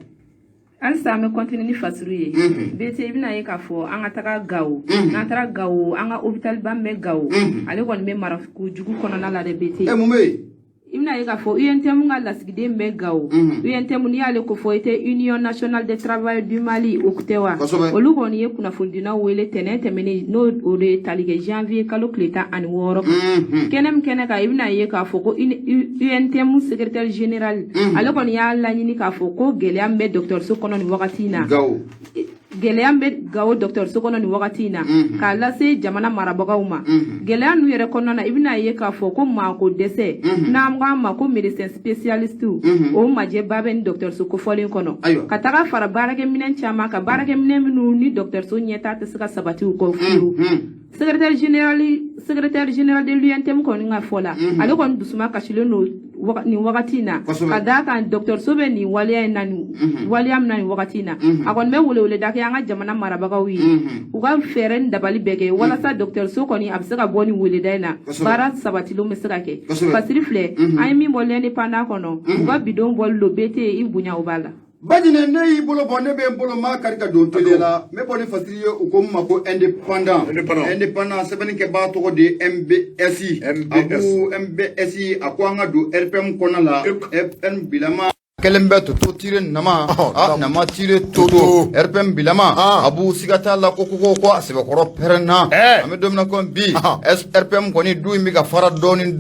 S3: Alisa an bɛ continue ni Fasiru ye BT i bɛna ye k'a fɔ an ka taga Gawo n'an taara Gawo an ka hôpital ba min bɛ Gawo ale kɔni bɛ marajugu kɔnɔna la dɛ BT
S1: mun bɛ yen
S3: i bɛna ye k'a fɔ UNTM ka lasigiden bɛ Gawo UNTM n'i y'ale ko fɔ i tɛ Union nationale des travailleurs du Mali o tɛ wa olu kɔni ye kunnafonidilaw wele tɛnɛn tɛmɛnen n'o de ye tali kɛ janvier kalo tile 16 kɛnɛ min kɛnɛ kan i bɛna ye k'a fɔ ko UNTM secrétaire général ale kɔni y'a laɲini k'a fɔ ko gɛlɛya min bɛ dɔgɔtɔrɔso kɔnɔ nin wagati in na gɛlɛya min bɛ Gawo dɔgɔtɔrɔso kɔnɔ nin wagati in na k'a lase jamana marabagaw ma gɛlɛya ninnu yɛrɛ kɔnɔna na i bɛna ye k'a fɔ ko maako dɛsɛ n'an k'a ma ko médecin spécialiste o majɛba bɛ nin dɔgɔtɔrɔso kofɔlen kɔnɔ ka taga fara baarakɛminɛn caman kan baarakɛminɛn minnu ni dɔgɔtɔrɔso ɲɛta tɛ se ka sabati u kɔ fiyewu secrétaire général de l'UNTM kɔni ka fɔ la ale kɔni dusuma kasilen don nin wagati in na ka d'a kan dɔgɔtɔrɔso bɛ nin waleya in na waleya min na nin wagati in na a kɔni bɛ weleweleda kɛ an ka jamana marabagaw ye u ka fɛɛrɛ ni dabali bɛɛ kɛ walasa dɔgɔtɔrɔso kɔni a bɛ se ka bɔ nin weleda in na baara sabatilenw bɛ se ka kɛ Fasiri filɛ an ye min bɔ l'indépendant kɔnɔ u ka bidon bɔli don BT i bonya o b'a la
S1: Bajine ne y'i bolo bɔ ne bɛ n bolo maa kari ka don tele la n bɛ bɔ ni Fasiri ye u ko n ma ko indépendant sɛbɛnni kɛbaa tɔgɔ de MBSI a ko MBSI a ko an ka don RPM kɔnɔna la FN bilama kelembe toto tire nama nama tire toto RPM bilama abu sigata la ko asebe koro perna ame domna ko bi RPM koni du mi ka fara doni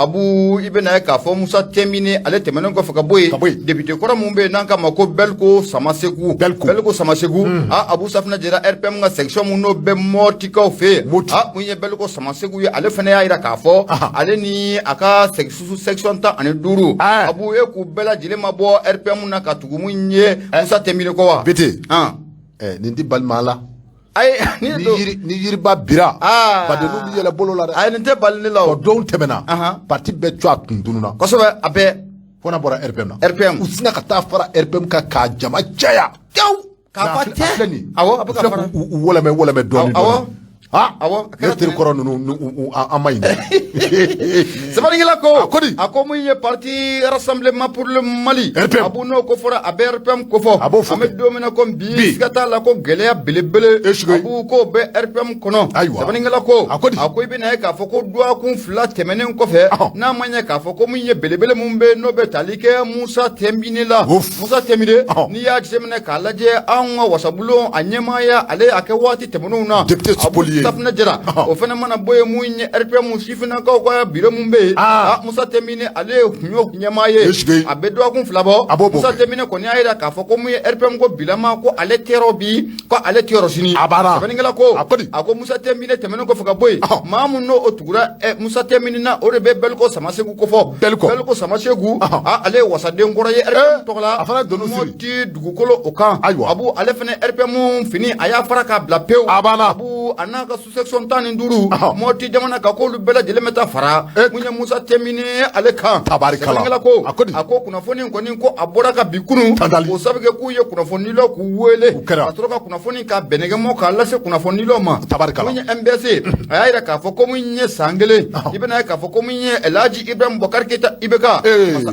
S1: abu ibena ka fo Musa Temine ale temene ko faka boy député kora mumbe nanka mako belko samasegu abu safna jera RPM nga section muno be moti ko fe munye belko samasegu ale fene ya ira ka fo ale ni aka section ta ane duru abu e ku bela jile mabo RPM na ka tugu munye Musa Temine ko wa
S2: bete nindi balmala
S1: ay
S2: ni yiriba bira ba de nu yele bolo la
S1: ay ninte balni la
S2: o don temena parti be twa tundununa
S1: ko so abe
S2: fona bora RPM na
S1: RPM
S2: usina ka ta fara RPM ka jama jaya
S1: ka fate
S2: awo abu ka fara wala me doni awo netir koro nu amayne
S1: sabaningila ko ako muye parti rassemblement pour le Mali abu no ko fora abe RPM ko fo ame domina ko bi skata la ko gelea belebele abu ko be RPM kono sabaningila ko ako ibina ka fo ko doa kun fla temenen ko fe na manya ka fo ko muye belebele mumbe no be talike Musa Temine la Musa Temine ni ya jemne ka laje an wasabulo anyema ya ale akawati temenu na
S2: deputy
S1: tafna jira o fana mana boye munye RPM sifina ka ko biro mumbe Musa Temine ale nyo nyamaye abedo akun flabo Musa Temine ko ni ayira ka fo ko munye RPM ko bilama ko ale terobi ko ale terosini sabaningala ko ako Musa Temine temene ko foka boye mamu no otugura Musa Temine na orebe belko samasegu ko fo belko samasegu ale wasade ngora ye RPM tola
S2: afana donu
S1: moti dugukolo okan abu ale fene RPM fini aya faraka blapeu abu anaka sous-section tani nduru moti jamana ka ko lubela jele meta fara munya Musa Temine ale kan tabarikala ko ako kuna foni ko abora ka bikunu o sabike ku ye kuna foni lo ku wele atoroka kuna foni ka benege mo ka lase kuna foni lo ma tabarikala munya MBC ayira ka fo ko munya sangele ibena ka fo ko munya Elaji Ibrahim Bokar Keita ibeka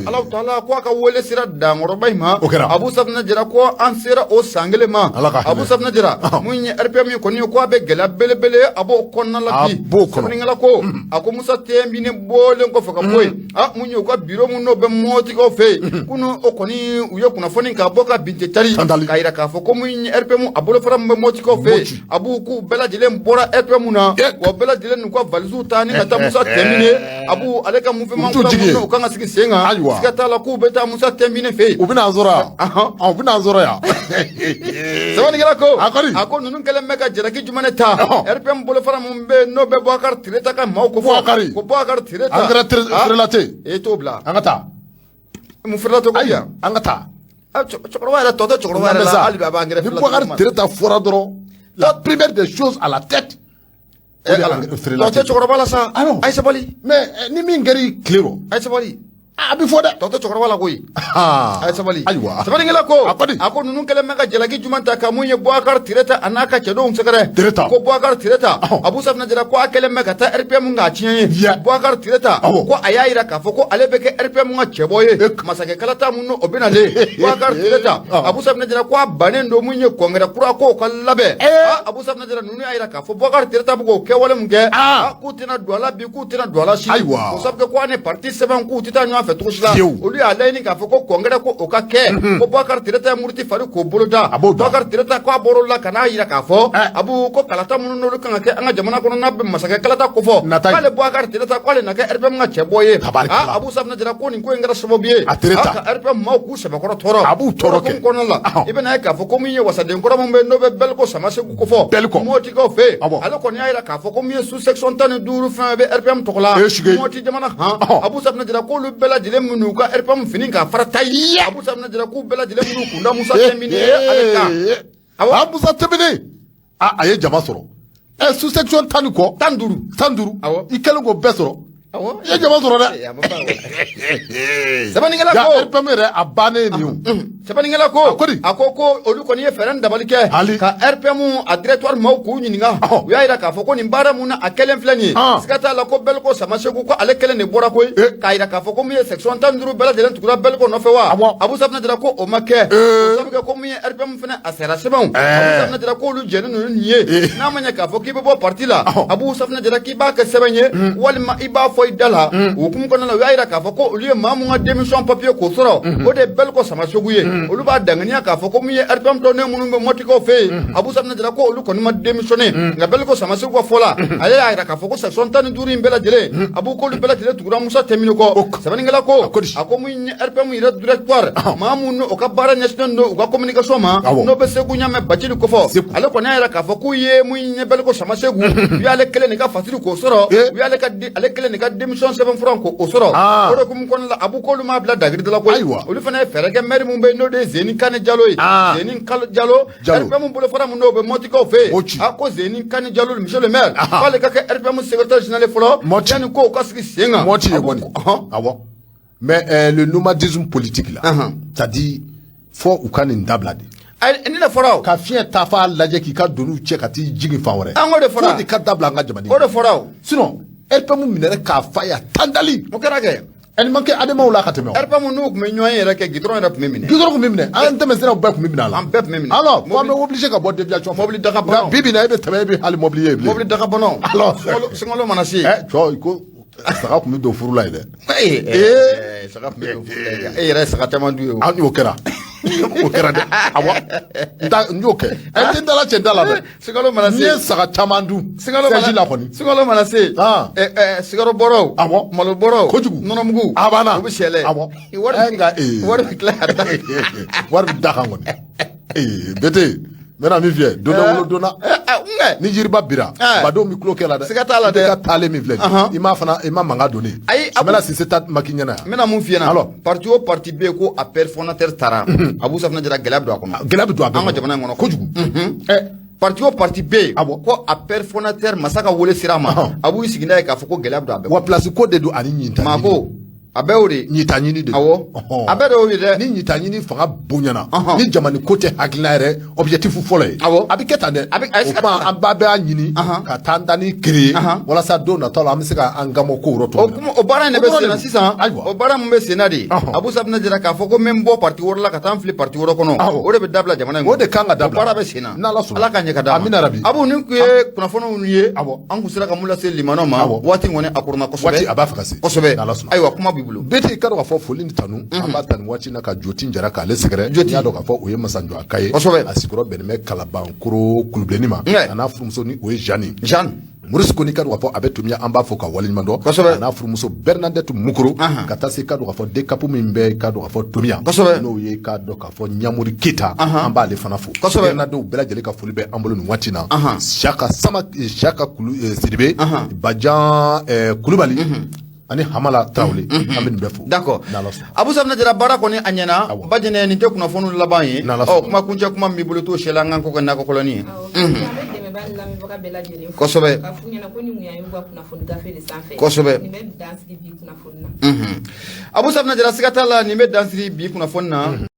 S1: Allah taala ko ka wele sira dangoro bayma abu safna jira ko ansera o sangele ma abu safna jira munya RPM ko ni ko be gela belebele abo konna la bi ngala ko ako Musa Temine bole ko faka boy munyo ko biro munno be moti ko fe kuno o koni uyo kuna foni ka boka binte tari kaira ka fo ko mun RPM abolo faram be moti ko fe abu ku bela jile mbora RPM na ko bela jile ko valzu tani ka ta Musa Temine abu aleka mu fe man ko kan asiki senga sikata la ku beta Musa Temine fe
S2: ubina zora ya
S1: sabani ngala ko ako nunun kala meka jira ki jumane ta RPM bolo faram be no be Bokar tireta ka maw ko ko Bokar tireta
S2: angara relate
S1: to bla
S2: angata
S1: mu firla to ko ya
S2: angata
S1: chokro wala to chokro wala la ali baba ngere
S2: firla Bokar tireta fora doro la première des choses à la tête
S1: to chokro wala sa ay sabali
S2: mais ni mi ngari clero
S1: ay sabali
S2: before that
S1: to chokro wala koy ay sabali sabali ngela ko ako nunun kala mega jelagi jumanta ka munye Bokar tireta anaka chedo sekere ko Bokar tireta abu safna jira ko akele mega ta RPM nga chiye Bokar tireta ko ayayira ka fo ko alebeke RPM nga cheboye masake kala ta munno obinale Bokar tireta abu safna jira ko banendo munye kongera kura ko kallabe abu safna jira nunu ayira ka fo Bokar tireta bugo ke wala munge ku tina dola bi ku tina dola shi ko sabke ko ane parti 7 ku tita nwa fe tushla uli aleni ka fo ko kongera ko okake ko Bokar tireta murti faru ko boloda Bokar tireta ko borola kana ayira ka fo abu ko kalata munno kan ke anga jamana ko na be masake kalata ko fo kale Bokar tireta ko le na ke RPM nga cheboye abu safna jira ko ni ko ngara sobobiye aka RPM ma ku sebe ko toro
S2: abu toro ke
S1: ko la ibena ka fo ko miye wasade ko mo be no be bel ko samase ko fo moti ko fe ala ko ni ayira ka fo ko miye sous section tan duru fa be RPM to la moti jamana abu safna jira ko lu bela jile munu ka RPM fini ka farata abu safna jira ko bela jile munu ku nda Musa Temine aleka
S2: Musa Temine aye jama soro sous section tan ko tanduru ikelo go besoro ye jama soro da
S1: sabani ngala ko
S2: RPM re abane ni
S1: sɛbɛnnikɛla ko a ko olu kɔni ye fɛɛrɛ dabali kɛ ka RPM a directoire maaw k'u ɲininka u y'a yira k'a fɔ ko nin baara mun na a kɛlen filɛ nin ye siga t'a la ko Beliko Samasegu ko ale kelen de bɔra koyi k'a yira k'a fɔ ko min ye section 15 bɛɛ lajɛlen tugura Beliko nɔfɛ wa Abu Safinɛ Jara ko o ma kɛ o sabu kɛ ko min ye RPM fɛnɛ a sɛra sɛbɛnw Abu Safinɛ Jara ko olu jɛnnen ninnu nin ye n'a ma ɲɛ k'a fɔ k'i bɛ bɔ parti la Abu Safinɛ Jara k'i b'a kɛ sɛbɛn ye walima i b'a fɔ i da la o hukumu kɔnɔna la u y'a yira k'a fɔ ko olu ye maa mun ka démission papier k'o sɔrɔ o de ye Beliko Samasegu ye olu b'a danganiya k'a fɔ ko min ye RPM tɔnden minnu bɛ mɔtikaw fɛ yen Abu Safinɛ Jara ko olu kɔni ma démissionné nka Beliko Samasegu ka fɔ la ale y'a yira k'a fɔ ko section 15 in bɛɛ lajɛlen Abu k'olu bɛɛ lajɛlen tugura Musa Tɛmini kɔ sɛbɛnnikɛla ko a ko min ye RPM yɛrɛ directoire maa mun n'o ka baara ɲɛsinnen don u ka communication ma n'o bɛ Segu ɲamɛ Bacili kɔfɔ ale kɔni y'a yira k'a fɔ k'u ye mun ye Beliko Samasegu u y'ale kelen de ka fasiri k'o sɔrɔ u y'ale kelen de ka démission sɛbɛnfura k'o sɔrɔ o de hukumu kɔnɔna la Abu k'olu m'a bila dagiridi la koyi olu fana ye fɛɛrɛ kɛ maire mun bɛ yen n'o de ye Zeni Kani Jalo ye Zeni Jalo RPM bolofara mun n'o bɛ mɔtikaw fɛ yen a ko Zeni Kani Jalo monsieur le maire k'ale ka kɛ RPM secrétaire général fɔlɔ yanni ko ka sigi sen kan
S2: mɔti ye kɔni awɔ mais le nomadisme politique là c'est-à-dire fo u ka nin dabila de
S1: ni ne fɔra o
S2: ka fiɲɛ ta fa lajɛ k'i ka doniw cɛ ka t'i jigin fan wɛrɛ
S1: an k'o de fɔra
S2: fo de ka dabila an ka jamana
S1: o de fɔra o
S2: sinon RPM minɛ k'a fa ya tandali
S1: o kɛra kɛ
S2: elle manque adamaw la ka tɛmɛ
S1: RPM n'u tun bɛ ɲɔgɔn yɛrɛ kɛ gidɔrɔn yɛrɛ tun bɛ minɛ
S2: gidɔrɔn tun bɛ minɛ an tɛmɛsiraw bɛɛ tun bɛ minɛ a la
S1: an bɛɛ tun bɛ minɛ
S2: alors fo an bɛ obligé ka bɔ déviation
S1: mobili dagabanaw
S2: bi bi na e bɛ tɛmɛ e bɛ hali mobili ye bilen
S1: mobili dagabanaw
S2: alors
S1: sunkalo mana se
S2: cɔ ko saga tun bɛ don furu la ye dɛ
S1: saga tun bɛ don furu la ye e yɛrɛ ye saga caman dun ye o
S2: an y'o kɛra o kɛra dɛ awɔ n y'o kɛ ɛ n tɛ dala cɛ n t'a la dɛ
S1: sunkalo mana se
S2: n'i ye saga caman dun sɛji la kɔni
S1: sunkalo mana se sigaro bɔrɔw
S2: awɔ
S1: malo bɔrɔw
S2: kojugu
S1: nɔnɔmugu
S2: a banna
S1: o bɛ sɛlɛ
S2: awɔ
S1: wari bɛ tila ka da
S2: wari bɛ da kan kɔni bete n bɛna min fiyɛ donna wolo donna ni yiriba bira badenw bɛ tulo kɛ la dɛ
S1: siga t'a la dɛ
S2: i ka taalen min filɛ i ma mankan don ne
S1: ayi
S2: Sumala Sise ta maki ɲɛna yan
S1: n bɛna mun f'i ɲɛna parti o parti bɛ yen ko a père fondateur taara Abu Safinɛ Jara gɛlɛya bɛ don a kɔnɔ
S2: gɛlɛya bɛ don a bɛɛ
S1: an ka jamana in kɔnɔ
S2: kojugu
S1: parti o parti bɛ yen ko a père fondateur masa ka wele sira ma Abu y'i sigi n'a ye k'a fɔ ko gɛlɛya bɛ don a bɛɛ
S2: wa place ko de don ani ɲinta
S1: maa ko a bɛɛ y'o de
S2: ɲita ɲini de
S1: awɔ a bɛɛ de y'o ye dɛ
S2: ni ɲita ɲini fanga bonyana ni jamana ko tɛ hakilina yɛrɛ objectif fɔlɔ ye
S1: awɔ
S2: a bɛ kɛ tan dɛ o kuma an ba bɛ ɲini ka taa an ni créer walasa don nataw la an bɛ se ka an gamɔ ko yɔrɔ to
S1: o baara in de bɛ sen na sisan o baara min bɛ sen na de Abu Safinɛ Jara k'a fɔ ko n bɛ n bɔ parti wɛrɛ la ka taa n fili parti wɛrɛ kɔnɔ o de bɛ dabila jamana in kɔnɔ
S2: o de kan ka dabila
S1: o baara bɛ sen na Ala ka ɲɛ ka d'a ma
S2: amina rabi
S1: Abu nin tun ye kunnafoniw ye an tun sera ka mun lase limanaw ma waati kɔni a koronna kosɛbɛ
S2: waati a b'a fɛ ka se
S1: kosɛbɛ ayiwa kuma b'i bolo
S2: bete ka dɔn k'a fɔ foli ni tanu an b'a tanu waati na ka Joti Jara k'ale sɛgɛrɛ n y'a dɔn k'a fɔ o ye Masanjɔ Aka ye a sigiyɔrɔ bɛnnen bɛ Kalabankoro Kulubilenni ma a n'a furumuso ni o ye Jeanne Morisi Kone ka dɔn k'a fɔ a bɛ Tomiya an b'a fɔ ka waleɲuman dɔn a n'a furumuso Bernadette Mukoro ka taa se ka dɔn k'a fɔ DCAP min bɛ ka dɔn k'a fɔ Tomiya n'o ye ka dɔn k'a fɔ Ɲamuri Keyita an b'ale fana fo Bernadette bɛɛ lajɛlen ka foli bɛ an bolo nin waati na Siyaka Sidibe Bajan Kulubali ani Hamala Tarawele an bɛ nin bɛɛ fo
S1: d'accord Abu Safinɛ Jara baara kɔni a ɲɛna Bajɛnɛ nin tɛ kunnafoni laban ye kuma kuncɛ kuma min b'i bolo t'o sɛla an kan ko ka nakɔ kɔlɔni ye kosɛbɛ kosɛbɛ Abu Safinɛ Jara siga t'a la nin bɛ dansigi bi kunnafoni na